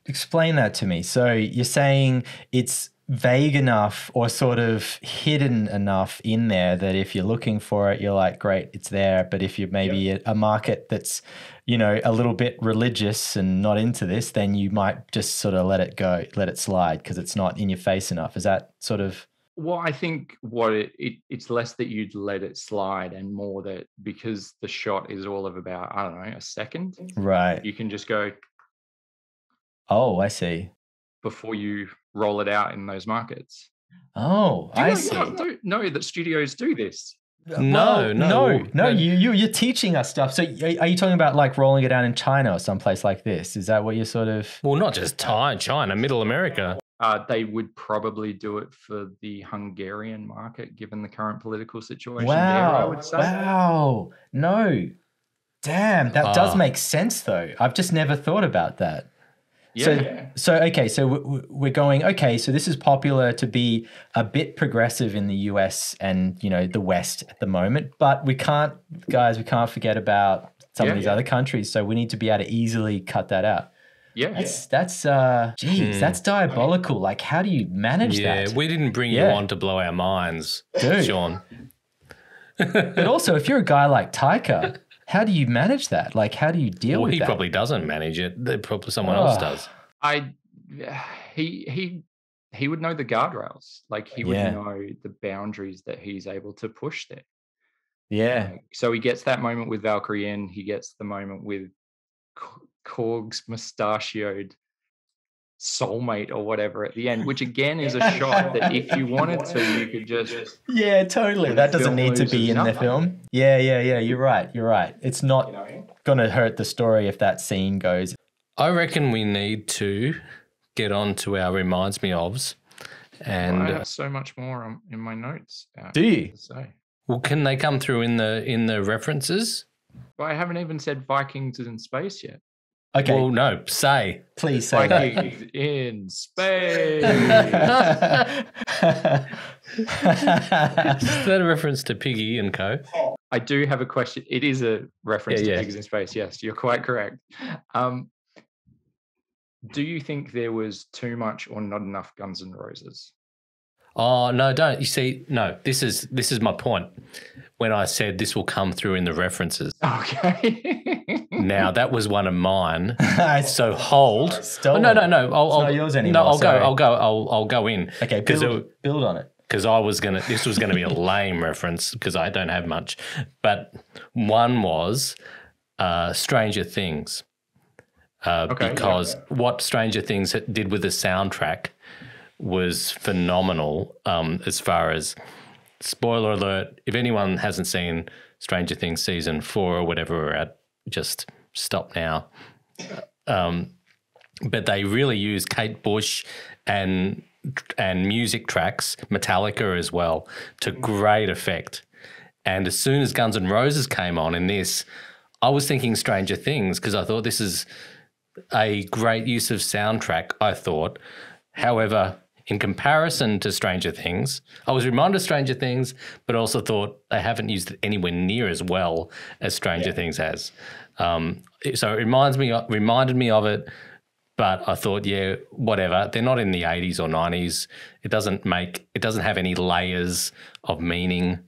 explain that to me. So you're saying it's vague enough or sort of hidden enough in there that if you're looking for it, you're like, great, it's there. But if you're maybe a market that's, you know, a little bit religious and not into this, then you might just sort of let it go, let it slide because it's not in your face enough. Is that sort of... Well, I think what it's less that you'd let it slide and more that because the shot is all of about, I don't know, a second. Right. You can just go... Oh, I see. Before you roll it out in those markets. Oh, I see. I don't know that studios do this. No. You're teaching us stuff. So are you talking about like rolling it out in China or someplace like this? Is that what you're sort of... Well, not just China, Middle America. They would probably do it for the Hungarian market, given the current political situation wow. there, I would say. Wow. No. Damn, that does make sense though. I've just never thought about that. Yeah. So okay, so we're going, okay, so this is popular to be a bit progressive in the US and, you know, the West at the moment, but we can't forget about some of these other countries. So we need to be able to easily cut that out. Yeah. That's that's diabolical. Like, how do you manage that? Yeah, we didn't bring you on to blow our minds, dude. Sean. But also, if you're a guy like Taika, how do you manage that? Like, how do you deal with that? Well, he probably doesn't manage it. Probably someone else does. He would know the guardrails. Like, he would know the boundaries that he's able to push there. Yeah. So he gets that moment with Valkyrie in. He gets the moment with Korg's mustachioed soulmate or whatever at the end, which again is a shot that if you wanted to, you could just... Yeah, totally. That doesn't need to be in the film. Yeah. You're right. It's not going to hurt the story if that scene goes. I reckon we need to get on to our reminds me ofs. And I have so much more in my notes. Do you? Well, can they come through in the references? Well, I haven't even said Vikings in space yet. Okay. Well, no, say. Please say Vikings in space. Is that a reference to Piggy and Co? I do have a question. It is a reference to Pigs in Space. Yes, you're quite correct. Do you think there was too much or not enough Guns N' Roses? Oh, no, don't. You see, no, this is my point. When I said this will come through in the references. Okay. Now, that was one of mine. So hold. Oh, no. I'll, not yours anymore. No, sorry. I'll go in. Okay, build on it. Because this was gonna be a lame reference because I don't have much. But one was Stranger Things. Because what Stranger Things did with the soundtrack was phenomenal. As far as, spoiler alert, if anyone hasn't seen Stranger Things season 4 or whatever we're at, just stop now. But they really use Kate Bush and music tracks, Metallica as well, to great effect. And as soon as Guns N' Roses came on in this, I was thinking Stranger Things because I thought this is a great use of soundtrack, I thought. However, in comparison to Stranger Things, I was reminded of Stranger Things, but also thought they haven't used it anywhere near as well as Stranger Things has. So it reminded me of it, but I thought, yeah, whatever. They're not in the 80s or 90s. It doesn't have any layers of meaning.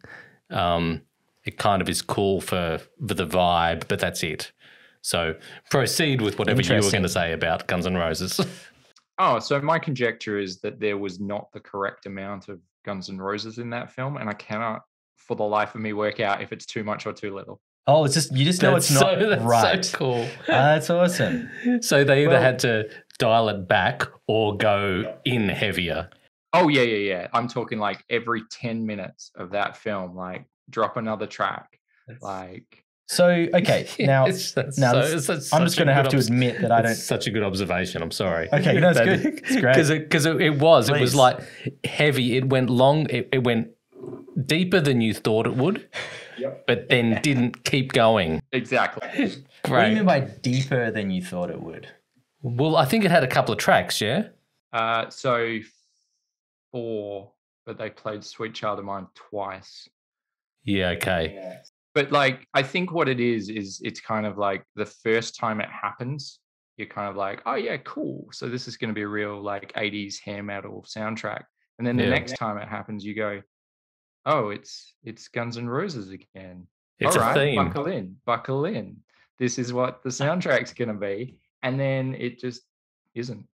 It kind of is cool for the vibe, but that's it. So proceed with whatever you were going to say about Guns N' Roses. Oh, so my conjecture is that there was not the correct amount of Guns N' Roses in that film, and I cannot, for the life of me, work out if it's too much or too little. Oh, it's just, you just know it's not right. That's so cool. That's awesome. So they either had to dial it back or go in heavier. Oh, yeah. I'm talking like every 10 minutes of that film, like drop another track. So, okay, now I'm just going to have to admit that I don't... Such a good observation. I'm sorry. Okay, that's good. It's great. Because it was like heavy. It went long. It went deeper than you thought it would, but then didn't keep going. Exactly. Great. What do you mean by deeper than you thought it would? Well, I think it had a couple of tracks, yeah? So 4, but they played Sweet Child of Mine twice. Yeah, okay. Yeah. But like, I think what it is it's kind of like the first time it happens, you're kind of like, oh yeah, cool. So this is going to be a real like 80s hair metal soundtrack. And then the next time it happens, you go, oh, it's Guns N' Roses again. It's all a right, theme. Buckle in. This is what the soundtrack's going to be. And then it just isn't.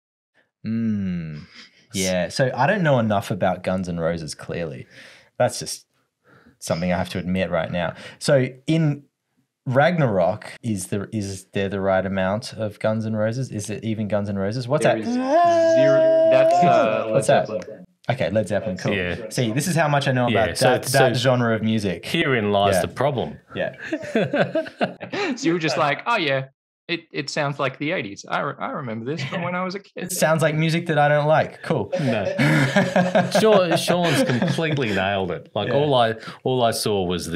Yeah. So I don't know enough about Guns N' Roses, clearly. That's just something I have to admit right now. So in Ragnarok, is there the right amount of Guns N' Roses? Is it even Guns N' Roses? What's There that? is 0. That's What's Led that? Zeppelin. Okay, Led Zeppelin. Cool. Yeah. See, this is how much I know about so- that genre of music. Herein lies Yeah. the problem. Yeah. So you were just like, oh yeah, it sounds like the 80s. I remember this from when I was a kid. It sounds like music that I don't like. Cool. No. Sean's completely nailed it. Like Yeah. all I saw was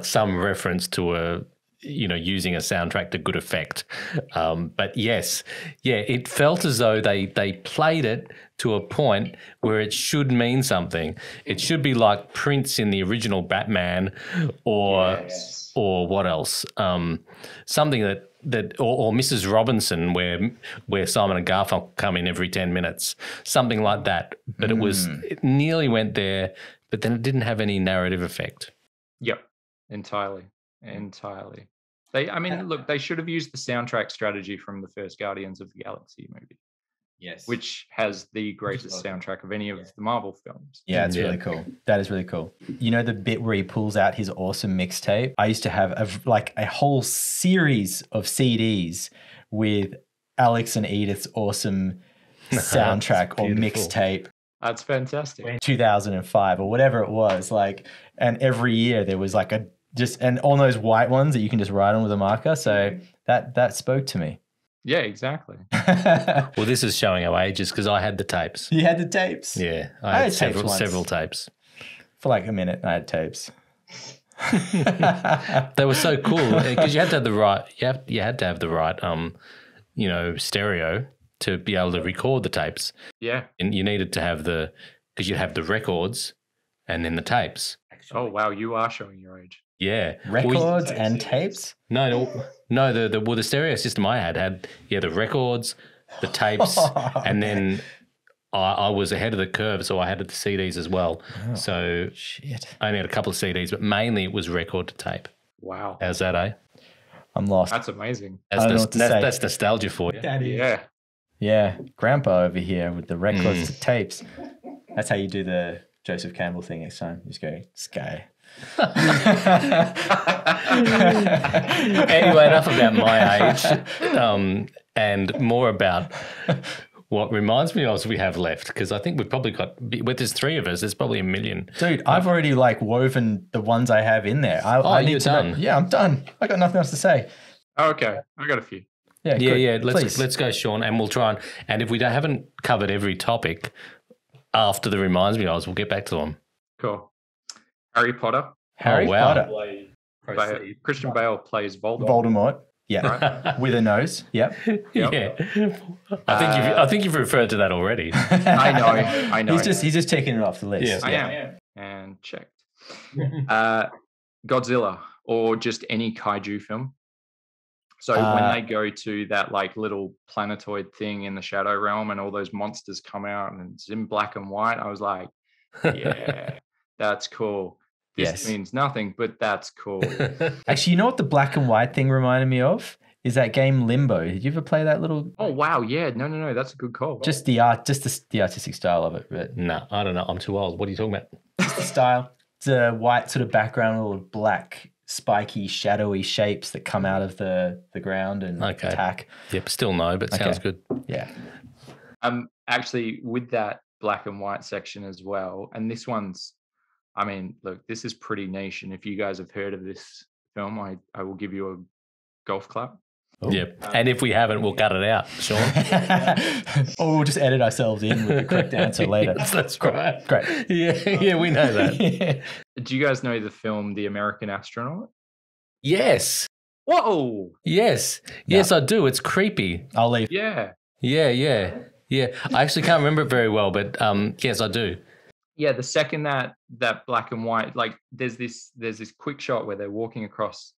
some reference to using a soundtrack to good effect. But yes, it felt as though they played it to a point where it should mean something. It should be like Prince in the original Batman, or what else? Something that or Mrs. Robinson, where Simon and Garfunkel come in every 10 minutes, something like that. But it nearly went there, but then it didn't have any narrative effect. Yep, entirely. Look, they should have used the soundtrack strategy from the first Guardians of the Galaxy movie. Yes. Which has the greatest soundtrack of any of the Marvel films. Yeah, it's really cool. That is really cool. You know the bit where he pulls out his awesome mixtape? I used to have a whole series of CDs with Alex and Edith's awesome soundtrack or mixtape. That's fantastic. 2005 or whatever it was. And every year there was and all those white ones that you can just write on with a marker. So that spoke to me. Yeah, exactly. Well, this is showing our ages because I had the tapes. You had the tapes? Yeah, I had several tapes. For like a minute, I had tapes. They were so cool because you had to have the right. You had to have the right, stereo to be able to record the tapes. Yeah, and you needed to have because you have the records and then the tapes. Oh wow, you are showing your age. Yeah, records and tapes. No. The stereo system I had the records, the tapes, and then I was ahead of the curve, so I had the CDs as well. Oh, so shit. I only had a couple of CDs, but mainly it was record to tape. Wow, how's that, eh? I'm lost. That's amazing. That's nostalgia for you. That is. Yeah. Yeah, Grandpa over here with the records to tapes. That's how you do the Joseph Campbell thing next time. You just go, Sky. Anyway, enough about my age and more about what reminds me of we have left, because I think we've probably got, with there's 3 of us, there's probably 1 million. Dude, I've already woven the ones I have in there. You're done? Yeah, I'm done. I got nothing else to say. Oh, okay, I got a few. Yeah, good. Let's go, Sean, and we'll try and if we haven't covered every topic after the reminds me of, we'll get back to them. Cool. Harry Potter. Harry Potter. Christian Bale plays Voldemort. Voldemort. Yeah, right? With a nose. Yep. Yeah, I think you've referred to that already. I know. He's just taking it off the list. Yeah. I am. And checked. Godzilla, or just any kaiju film. So when they go to that little planetoid thing in the Shadow Realm and all those monsters come out and it's in black and white, I was like, yeah, that's cool. This means nothing, but that's cool. Actually, you know what the black and white thing reminded me of? Is that game Limbo. Did you ever play that little? Oh, wow. Yeah. No. That's a good call. Just the artistic style of it. But No, I don't know. I'm too old. What are you talking about? just the style. It's a white sort of background, little black, spiky, shadowy shapes that come out of the ground and attack. Yep, still no, but sounds good. Yeah. Actually, with that black and white section as well, and this one's, look, this is pretty niche, and if you guys have heard of this film, I will give you a golf clap. Oh. Yep, and if we haven't, we'll cut it out, Sean. Or we'll just edit ourselves in with the correct answer later. That's right. Great. Yeah, we know that. Do you guys know the film The American Astronaut? Yes. Whoa. Yes, I do. It's creepy. I'll leave. Yeah. Yeah. Yeah, I actually can't remember it very well, but yes, I do. Yeah, the second that black and white, like there's this quick shot where they're walking across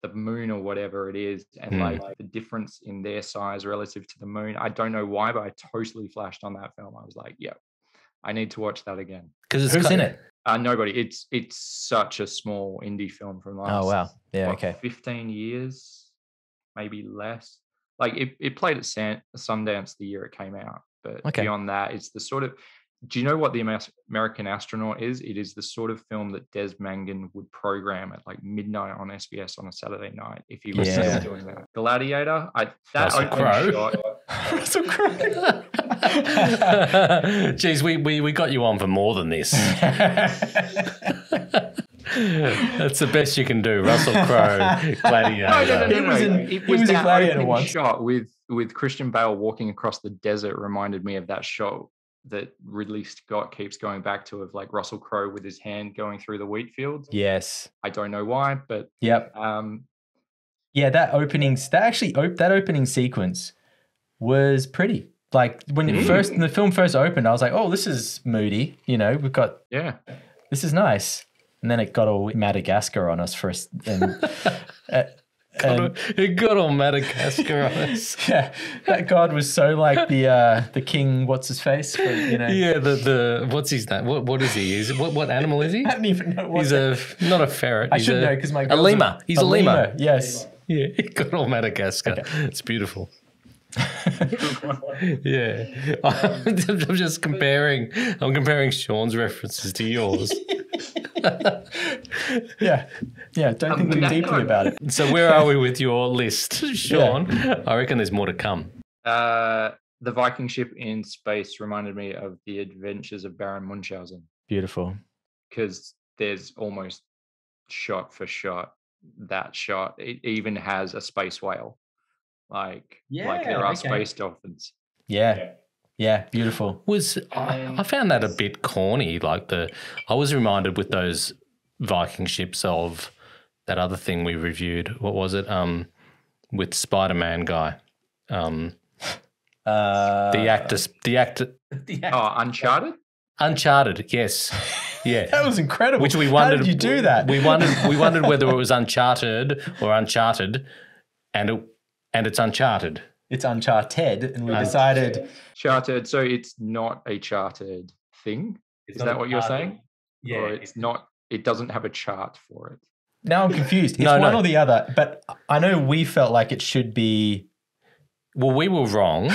the moon or whatever it is, and like the difference in their size relative to the moon. I don't know why, but I totally flashed on that film. I was like, yeah, I need to watch that again. Because Who's in it? Nobody. It's such a small indie film from last. Oh wow, yeah, okay. 15 years, maybe less. Like it played at Sundance the year it came out, but beyond that, it's the sort of. Do you know what the American Astronaut is? It is the sort of film that Des Mangan would program at like midnight on SBS on a Saturday night if he was still doing that. Gladiator, Russel Crowe. Russell Crowe. Geez, we got you on for more than this. That's the best you can do. Russell Crowe, Gladiator. No. It was that Gladiator shot with Christian Bale walking across the desert reminded me of that shot that Ridley Scott keeps going back to, of like Russell Crowe with his hand going through the wheat fields. Yes. I don't know why, but yep. That opening sequence was pretty. Like when the film first opened, I was like, oh, this is moody. You know, we've got this is nice. And then it got all Madagascar on us first. It got all Madagascar on us. Yeah, that god was so like the king. What's his face? But, you know. Yeah, the what's his name? What is he? What animal is he? I don't even know. He's not a ferret. I should know because my a lemur. He's a lemur. Yes. Yeah, he got all Madagascar. Okay. It's beautiful. Yeah, I'm just comparing. I'm comparing Sean's references to yours. Yeah. Don't think too deeply about it. So where are we with your list, Sean? Yeah. I reckon there's more to come. The Viking ship in space reminded me of the Adventures of Baron Munchausen. Beautiful, because there's almost shot for shot that shot. It even has a space whale, like there are space dolphins. Yeah, beautiful. I found that a bit corny. Like I was reminded with those Viking ships of that other thing we reviewed. What was it? With Spider-Man guy. The actor. Oh, Uncharted. Uncharted. Yes. Yeah. That was incredible. Which we wondered. How did you do that? We wondered whether it was Uncharted or Uncharted, and it's Uncharted. It's Uncharted, and we decided charted. So it's not a charted thing. Is that what you're saying? Yeah. Or it's not. It doesn't have a chart for it. Now I'm confused. It's one or the other. But I know we felt like it should be. Well, we were wrong,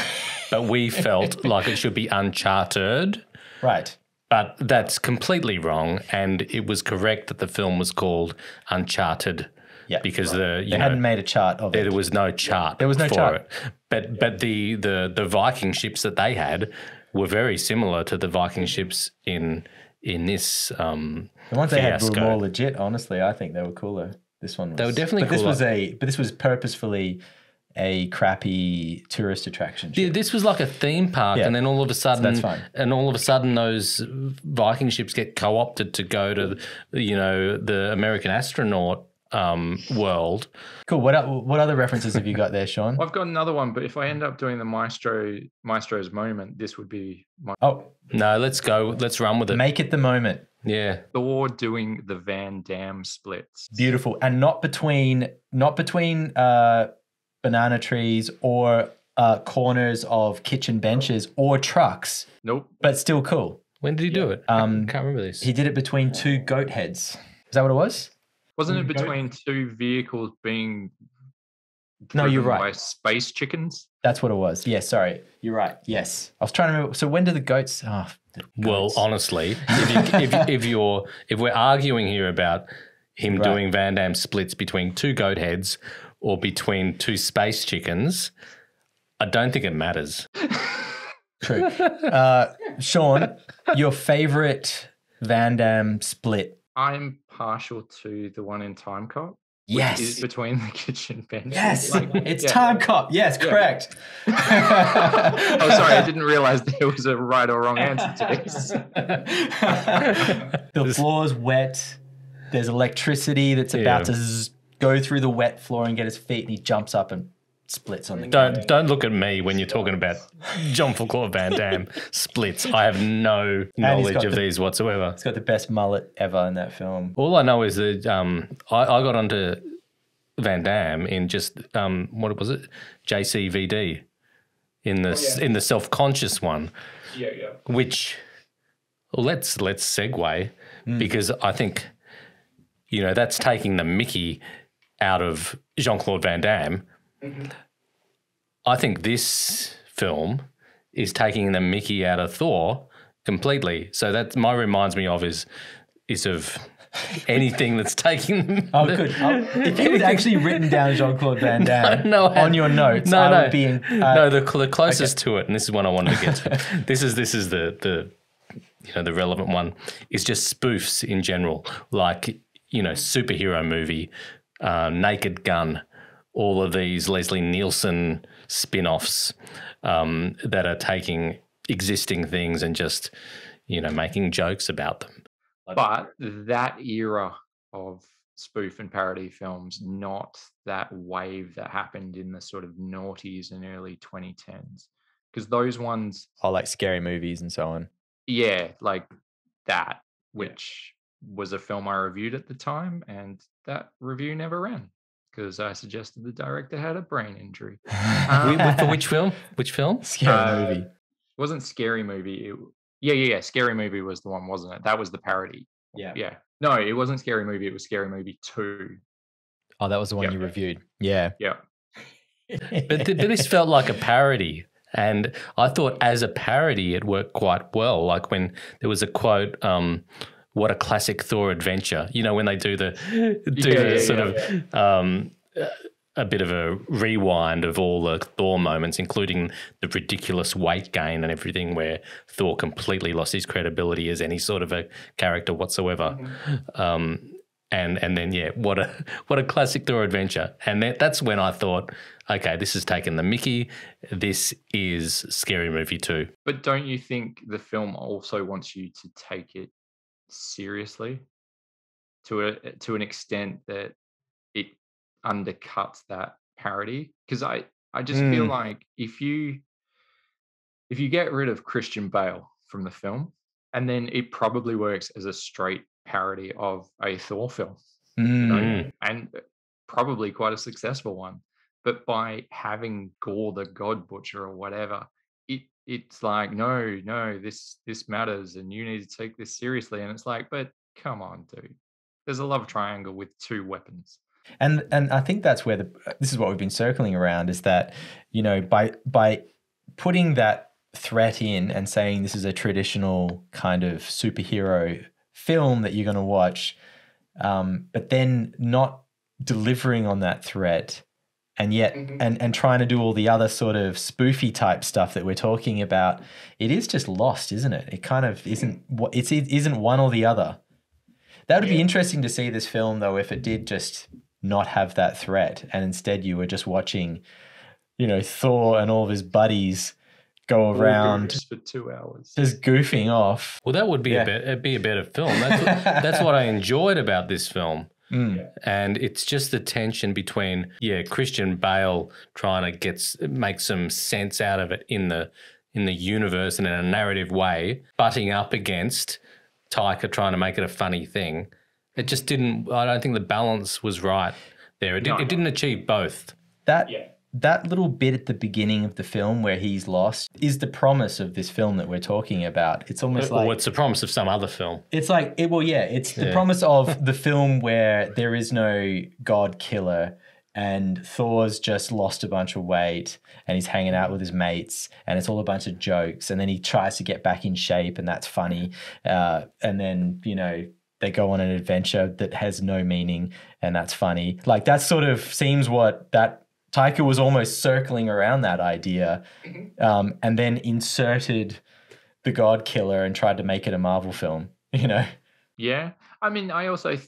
but we felt like it should be Uncharted. Right. But that's completely wrong, and it was correct that the film was called Uncharted. Yeah, because they hadn't made a chart of it. There was no chart. There was no chart. It. But the Viking ships that they had were very similar to the Viking ships in this. The ones they had were more legit. Honestly, I think they were cooler. This one was. They were definitely cooler. But this was purposefully a crappy tourist attraction. Yeah, this was like a theme park, and then all of a sudden, that's fine. And all of a sudden, those Viking ships get co-opted to go to, the American Astronaut world. Cool. What other references have you got there, Sean? Well, I've got another one, but if I end up doing the Maestro's moment, this would be my. Oh no, let's go. Let's run with it. Make it the moment. Yeah. Thor doing the Van Damme splits. Beautiful, and not between banana trees or corners of kitchen benches or trucks. Nope. But still cool. When did he do it? I can't remember this. He did it between two goat heads. Is that what it was? Wasn't it between two vehicles being No, you're right. by space chickens? That's what it was. Yeah, sorry. You're right. Yes. I was trying to remember. So when do the goats... Well, honestly, if we're arguing here about him doing Van Damme splits between two goat heads or between two space chickens, I don't think it matters. True. Sean, your favorite Van Damme split? I'm partial to the one in Time Cop. Yes. Is between the kitchen benches. Yes. It's Time Cop. Yes, correct. Oh, sorry. I didn't realize there was a right or wrong answer to this. The floor's wet. There's electricity that's about to go through the wet floor and get his feet, and he jumps up and splits on the Don't look at me when you're talking about Jean-Claude Van Damme splits. I have no knowledge of these whatsoever. He's got the best mullet ever in that film. All I know is that I got onto Van Damme in just what was it, JCVD, in the self-conscious one. Yeah. Which, well, let's segue because I think, you know, that's taking the mickey out of Jean-Claude Van Damme. Mm-hmm. I think this film is taking the mickey out of Thor completely. So that reminds me of is of anything that's taking. Oh, good. If you had actually written down Jean-Claude Van Damme on your notes, I would be in. The closest to it, and this is what I wanted to get to. This is the the relevant one is just spoofs in general, like, you know, superhero movie, Naked Gun, all of these Leslie Nielsen spin-offs that are taking existing things and just, you know, making jokes about them. But that era of spoof and parody films, not that wave that happened in the sort of noughties and early 2010s. Because those ones... Oh, like scary movies and so on. Yeah, like that, which was a film I reviewed at the time, and that review never ran because I suggested the director had a brain injury. For which film? Which film? Scary Movie. It wasn't Scary Movie. Yeah. Scary Movie was the one, wasn't it? That was the parody. Yeah. No, it wasn't Scary Movie. It was Scary Movie 2. Oh, that was the one you reviewed. Yeah. Yeah. But this felt like a parody. And I thought as a parody, it worked quite well. Like when there was a quote, what a classic Thor adventure. You know, when they do a bit of a rewind of all the Thor moments, including the ridiculous weight gain and everything where Thor completely lost his credibility as any sort of a character whatsoever. Mm-hmm. And then, what a classic Thor adventure. And that's when I thought, okay, this has taken the mickey. This is Scary Movie 2. But don't you think the film also wants you to take it seriously to an extent that it undercuts that parody? Because I just feel like if you get rid of Christian Bale from the film, and then it probably works as a straight parody of a Thor film, you know, and probably quite a successful one. But by having Gore the God Butcher or whatever, it's like, no, this matters, and you need to take this seriously. And it's like, but come on, dude. There's a love triangle with 2 weapons. And I think that's where this is what we've been circling around, is that, you know, by putting that threat in and saying this is a traditional kind of superhero film that you're going to watch, but then not delivering on that threat, and yet and trying to do all the other sort of spoofy type stuff that we're talking about, it is just lost, isn't it? It kind of isn't it isn't one or the other. That would be interesting to see this film, though, if it did just not have that threat, and instead you were just watching, you know, Thor and all of his buddies go around for 2 hours, just goofing off. Well, that would be it'd be a better film. That's what I enjoyed about this film. And it's just the tension between Christian Bale trying to make some sense out of it in the universe and in a narrative way, butting up against Taika trying to make it a funny thing. It just didn't. I don't think the balance was right there. It didn't achieve both. That little bit at the beginning of the film where he's lost is the promise of this film that we're talking about. It's almost like... it's the promise of some other film. It's like... It's the promise of the film where there is no god killer and Thor's just lost a bunch of weight and he's hanging out with his mates and it's all a bunch of jokes, and then he tries to get back in shape and that's funny. And then, you know, they go on an adventure that has no meaning and that's funny. Like, that sort of seems what that... Taika was almost circling around that idea, and then inserted the God Killer and tried to make it a Marvel film, you know? Yeah. I mean, I also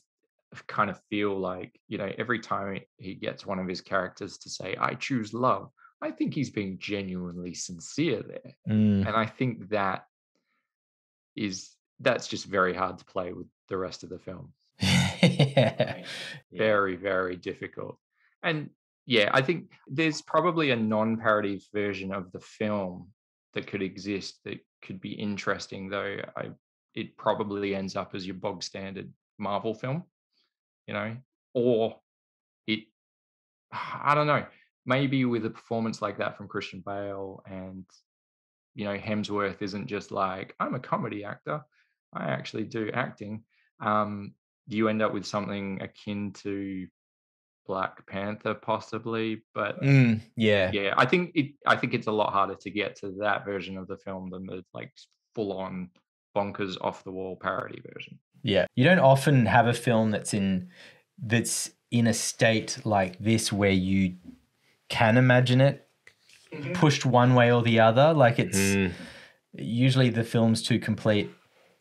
kind of feel like, you know, every time he gets one of his characters to say, I choose love, I think he's being genuinely sincere there. And I think that's just very hard to play with the rest of the film. Very, very difficult. And yeah, I think there's probably a non-parody version of the film that could exist that could be interesting, though. It probably ends up as your bog standard Marvel film, or it, I don't know, maybe with a performance like that from Christian Bale, and Hemsworth isn't just like, I'm a comedy actor, I actually do acting. You end up with something akin to Black Panther, possibly, but yeah, I think it's a lot harder to get to that version of the film than the like full-on bonkers off-the-wall parody version. Yeah, you don't often have a film that's in a state like this where you can imagine it pushed one way or the other. Like it's usually the film's too complete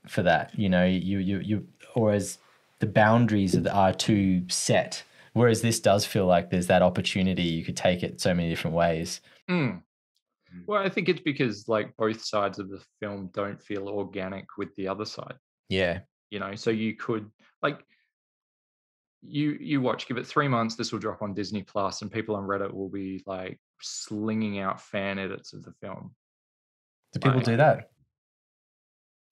for that. You or as the boundaries are too set. Whereas this does feel like there's that opportunity. You could take it so many different ways. Well, I think it's because like both sides of the film don't feel organic with the other side. Yeah. So you could like you watch, give it 3 months, this will drop on Disney Plus, and people on Reddit will be like slinging out fan edits of the film. Do people do that?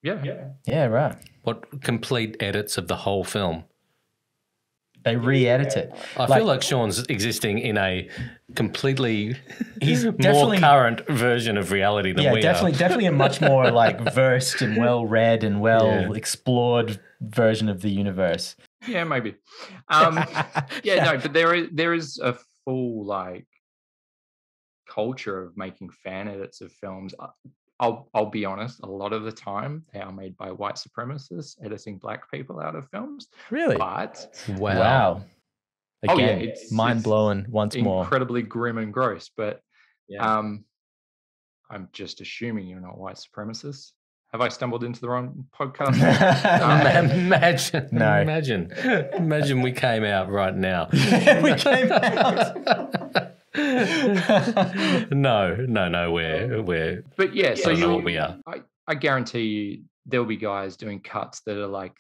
Yeah, right. What complete edits of the whole film? They re-edit it. I feel like Sean's existing in a completely he's more current version of reality than we are. Definitely a much more like versed and well-read and well-explored version of the universe. Yeah, maybe. But there is a full like culture of making fan edits of films. I'll be honest, a lot of the time they are made by white supremacists editing black people out of films. Really? But wow. Again, it's mind-blowing once more. Incredibly grim and gross, but I'm just assuming you're not white supremacists. Have I stumbled into the wrong podcast? Imagine we came out right now. We came out. No, we're but yeah, so you know what we are. I guarantee you there'll be guys doing cuts that are like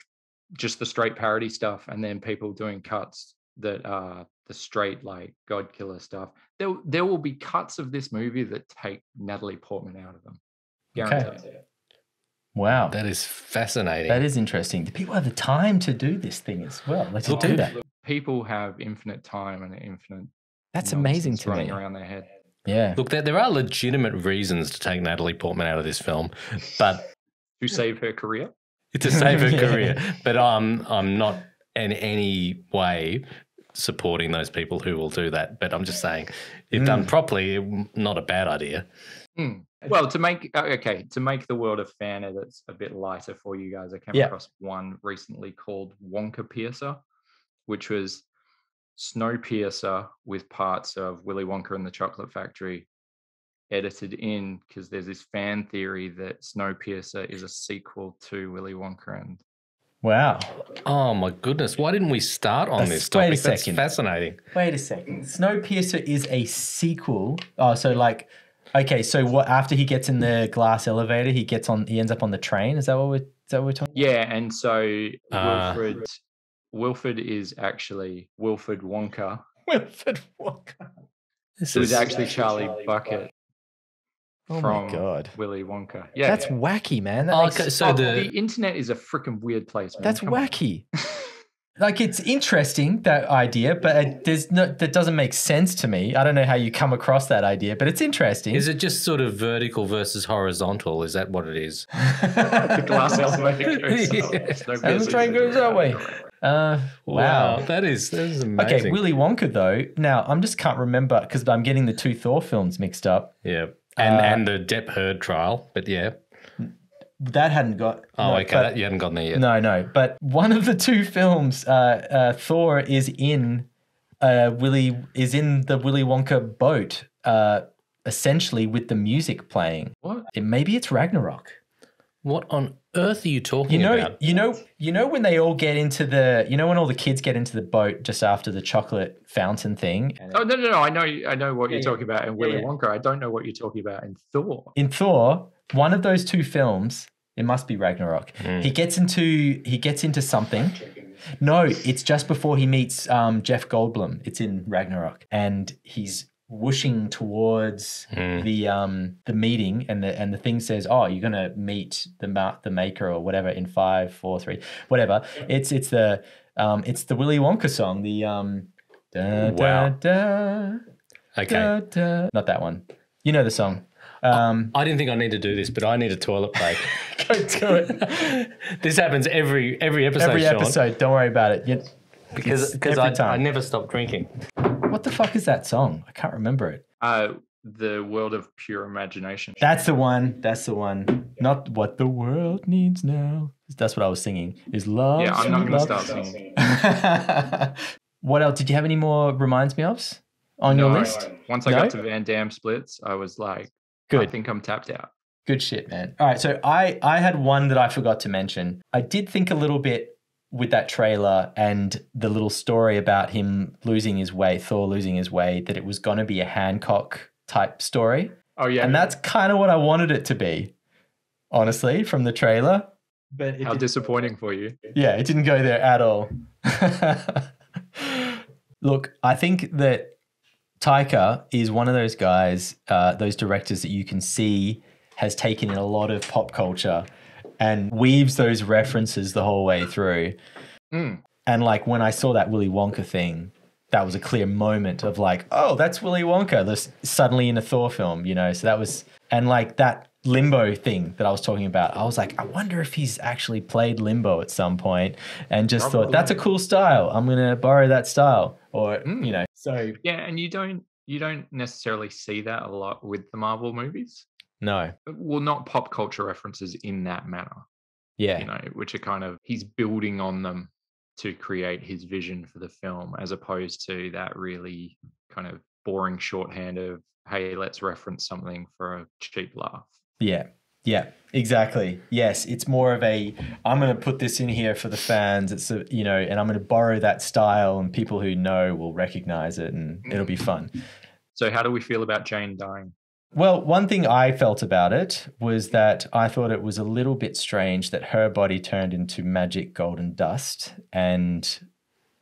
just the straight parody stuff, and then people doing cuts that are the straight like God killer stuff. There will be cuts of this movie that take Natalie Portman out of them. Guaranteed. Okay. Wow. That is fascinating. That is interesting. Do people have the time to do this thing as well? Let's do that. People have infinite time and infinite. That's amazing to running me. Around their head. Yeah. Look, there are legitimate reasons to take Natalie Portman out of this film, but to save her career. To save her career. But I'm not in any way supporting those people who will do that. But I'm just saying, if done properly, not a bad idea. Well, to make the world of fan edits a bit lighter for you guys, I came across one recently called Wonka Piercer, which was Snowpiercer with parts of Willy Wonka and the Chocolate Factory edited in, because there's this fan theory that Snowpiercer is a sequel to Willy Wonka and. Wow. Oh my goodness. Why didn't we start on this topic? Wait a second. That's fascinating. Wait a second. Snowpiercer is a sequel. Oh, so like, okay, so what, after he gets in the glass elevator, he ends up on the train? Is that what we're talking about? Yeah, and so Wilfred is actually Wilfred Wonka. Wilfred Wonka. It was actually Charlie Bucket. Oh from my God. Willy Wonka. Yeah, that's wacky, man. The internet is a freaking weird place, man. That's wacky. Like, it's interesting, that idea, but that doesn't make sense to me. I don't know how you come across that idea, but it's interesting. Is it just sort of vertical versus horizontal? Is that what it is? The glass elevator goes and the train goes that way. Wow. That is amazing. Okay, Willy Wonka, though. Now, I just can't remember because I'm getting the two Thor films mixed up. Yeah. And the Depp Heard trial, but yeah. That hadn't got... Oh, no, okay. You hadn't gotten there yet. No. But one of the two films, Thor is in the Willy Wonka boat, essentially with the music playing. What? Maybe it's Ragnarok. What on earth are you talking about? You know when they all get into when all the kids get into the boat just after the chocolate fountain thing? Oh, no. I know what you're talking about in Willy Wonka. I don't know what you're talking about in Thor. In Thor, one of those two films, it must be Ragnarok. He gets into something No, it's just before he meets Jeff Goldblum. It's in Ragnarok, and he's whooshing towards the meeting, and the thing says, "Oh, you're gonna meet the maker or whatever in 5, 4, 3, whatever." It's the Willy Wonka song. The da, da, da, Okay. da, da. Not that one. You know the song. I didn't think I need to do this, but I need a toilet break. Go do it. This happens every episode. Every Sean, episode. Don't worry about it. because every I time. never stop drinking. What the fuck is that song? I can't remember it. The World of Pure Imagination. That's the one. That's the one. Not what the world needs now. That's what I was singing. Is love. Yeah, I'm not going to love. start singing. What else? Did you have any more reminds me ofs on your list? Once I got to Van Damme splits, I was like, Good. I think I'm tapped out. Good shit, man. All right, so I had one that I forgot to mention. I did think a little bit with that trailer and the little story about him losing his way, Thor losing his way, that it was going to be a Hancock type story. Oh, yeah. And that's kind of what I wanted it to be, honestly, from the trailer. But How disappointing for you. Yeah, it didn't go there at all. Look, I think that Taika is one of those guys, those directors that you can see has taken in a lot of pop culture and weaves those references the whole way through. And like when I saw that Willy Wonka thing, that was a clear moment of like, oh, that's Willy Wonka. This suddenly in a Thor film, you know? So that was, and like that Limbo thing that I was talking about, I was like, I wonder if he's actually played Limbo at some point and just thought, that's a cool style. I'm going to borrow that style or, you know, so. Yeah, and you don't necessarily see that a lot with the Marvel movies. No. Well, not pop culture references in that manner. Yeah. You know, which are kind of, he's building on them to create his vision for the film, as opposed to that really kind of boring shorthand of, hey, let's reference something for a cheap laugh. Yeah. Yeah, exactly. Yes, it's more of a, I'm going to put this in here for the fans. It's a, you know, and I'm going to borrow that style and people who know will recognize it and it'll be fun. So how do we feel about Jane dying? Well, one thing I felt about it was that I thought it was a little bit strange that her body turned into magic golden dust and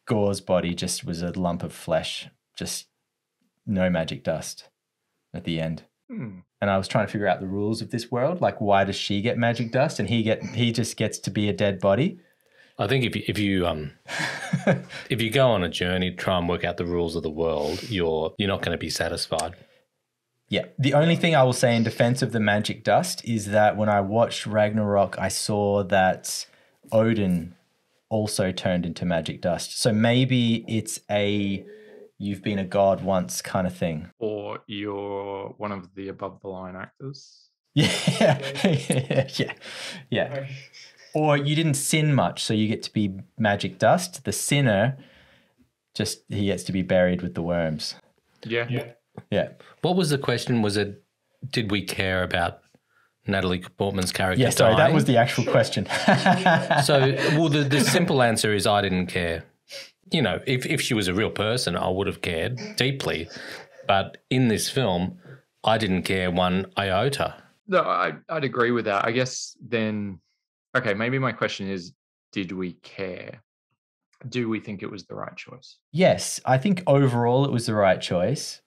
Gore's body just was a lump of flesh, just no magic dust at the end. And I was trying to figure out the rules of this world. Like, why does she get magic dust and he just gets to be a dead body? I think if you if you go on a journey to try and work out the rules of the world, you're not going to be satisfied. Yeah. The only thing I will say in defense of the magic dust is that when I watched Ragnarok, I saw that Odin also turned into magic dust. So maybe it's a you've been a god once kind of thing. Or you're one of the above the line actors. Yeah. Or you didn't sin much, so you get to be magic dust. The sinner, just he gets to be buried with the worms. Yeah. What was the question? Was it, did we care about Natalie Portman's character Yeah, sorry, dying? that was the actual question. So, well, the simple answer is I didn't care. You know, if she was a real person, I would have cared deeply. But in this film, I didn't care one iota. No, I'd agree with that. I guess then, okay, maybe my question is, did we care? Do we think it was the right choice? Yes, I think overall it was the right choice.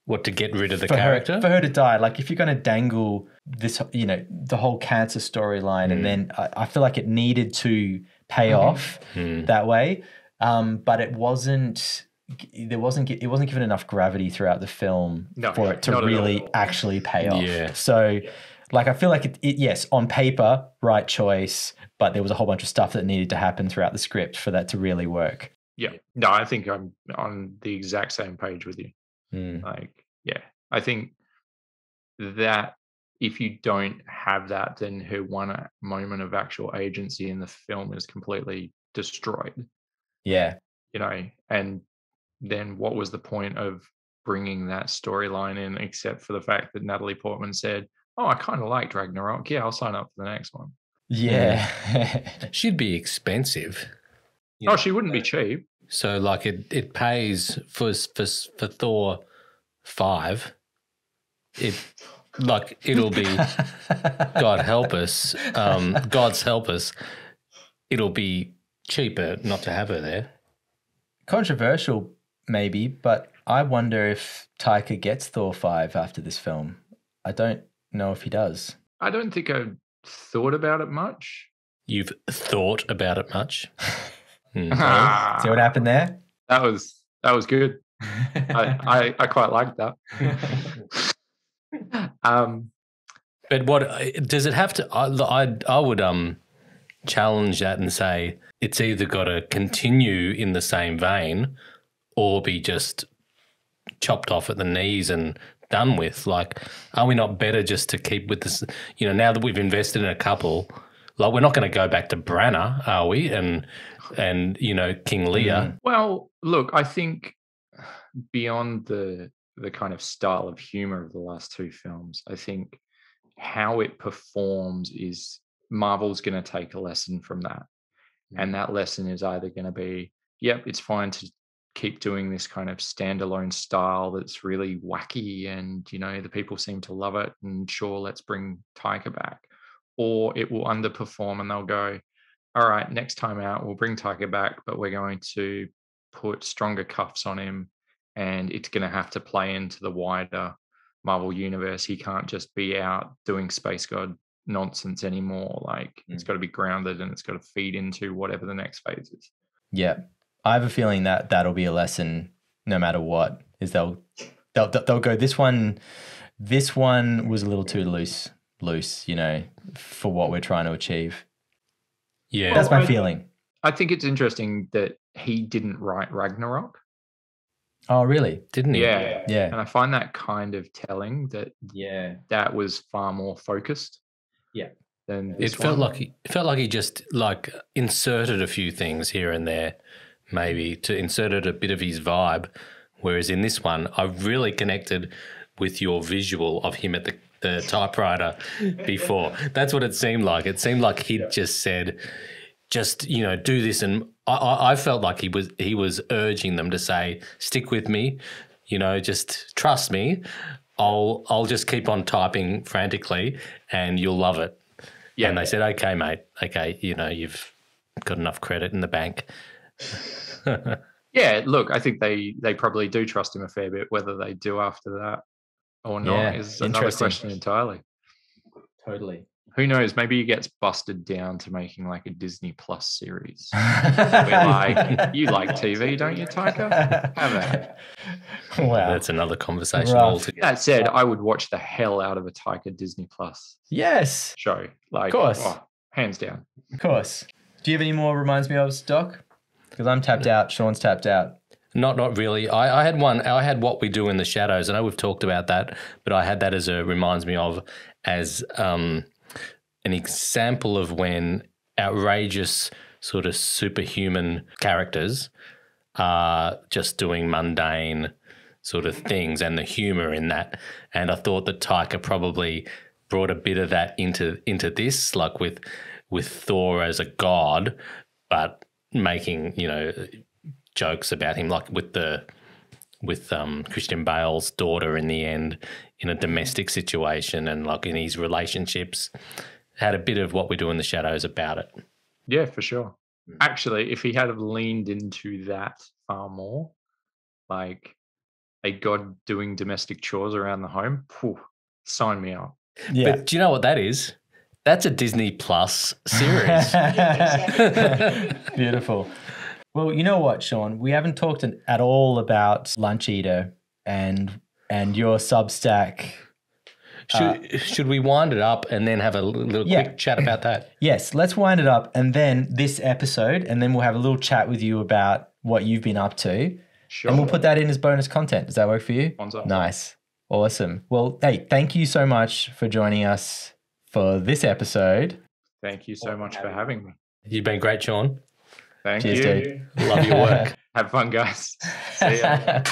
What, to get rid of the for character? For her to die. Like, if you're going to dangle this, you know, the whole cancer storyline, and then I feel like it needed to pay off that way. But it wasn't given enough gravity throughout the film for it to really actually pay off. Yeah. So, like, I feel like it, yes, on paper, right choice, but there was a whole bunch of stuff that needed to happen throughout the script for that to really work. Yeah. No, I think I'm on the exact same page with you. Like, yeah, I think that if you don't have that, then her one moment of actual agency in the film is completely destroyed. Yeah. You know, and then what was the point of bringing that storyline in, except for the fact that Natalie Portman said, oh, I kind of liked Ragnarok. Yeah, I'll sign up for the next one. Yeah. She'd be expensive. Oh, she wouldn't be cheap. So, like, it pays for Thor 5. It'll be God help us, God's help us. It'll be Cheaper not to have her there. Controversial, maybe, but I wonder if Taika gets Thor 5 after this film. I don't know if he does. I don't think I've thought about it much. You've thought about it much? See what happened there? That was good. I quite liked that. But what does it have to? I would challenge that and say it's either got to continue in the same vein or be just chopped off at the knees and done with. Like, are we not better just to keep with this? You know, now that we've invested in a couple, like we're not going to go back to Branagh, are we? And you know, King Lear. Well, look, I think beyond the kind of style of humor of the last two films, I think how it performs is Marvel's going to take a lesson from that. And that lesson is either going to be, yep, it's fine to keep doing this kind of standalone style that's really wacky and, you know, the people seem to love it, and sure, let's bring Taika back. Or it will underperform and they'll go, all right, next time out, we'll bring Taika back, but we're going to put stronger cuffs on him and it's going to have to play into the wider Marvel universe. He can't just be out doing space god nonsense anymore. Like, it's got to be grounded and it's got to feed into whatever the next phase is. Yeah. I have a feeling that that'll be a lesson no matter what, is they'll go, this one was a little too loose, you know, for what we're trying to achieve. Yeah. That's my feeling. I think it's interesting that he didn't write Ragnarok. Oh, really? Didn't he? Yeah. Yeah. And I find that kind of telling that that was far more focused. Yeah. Than It felt like he just like inserted a few things here and there, maybe to inserted a bit of his vibe. Whereas in this one, I really connected with your visual of him at the typewriter before. That's what it seemed like. It seemed like he'd just said, just, you know, do this. And I felt like he was urging them to say, stick with me, you know, just trust me. I'll just keep on typing frantically and you'll love it. Yeah. And they said, okay, mate. Okay, you know, you've got enough credit in the bank. Yeah, look, I think they probably do trust him a fair bit. Whether they do after that or not is another question entirely. Totally. Who knows? Maybe he gets busted down to making like a Disney Plus series. We're like, you like TV, don't you, Taika? Have that. Wow. That's another conversation altogether. That said, I would watch the hell out of a Taika Disney Plus show. Like, of course. Hands down. Of course. Do you have any more reminds me of, Doc? Because I'm tapped out. Sean's tapped out. Not really. I had one. I had What We Do in the Shadows. I know we've talked about that, but I had that as reminds me of as an example of when outrageous sort of superhuman characters are just doing mundane sort of things and the humour in that. And I thought that Taika probably brought a bit of that into this, like with Thor as a god, but making, you know, jokes about him, like with Christian Bale's daughter in the end in a domestic situation and like in his relationships. Had a bit of What We Do in the Shadows about it. Yeah, for sure. Actually, if he had leaned into that far more, like a god doing domestic chores around the home, sign me up. Yeah. But do you know what that is? That's a Disney Plus series. Beautiful. Well, you know what, Sean? We haven't talked at all about Lunch Eater and your Substack. Should we wind it up and then have a little quick chat about that? Yes, let's wind it up and then this episode, and then we'll have a little chat with you about what you've been up to. Sure. And we'll put that in as bonus content. Does that work for you? Nice. Awesome. Well, hey, thank you so much for joining us for this episode. Thank you so much for having me. You've been great, Sean. Thank Cheers, you. dude. Love your work. Have fun, guys. See ya.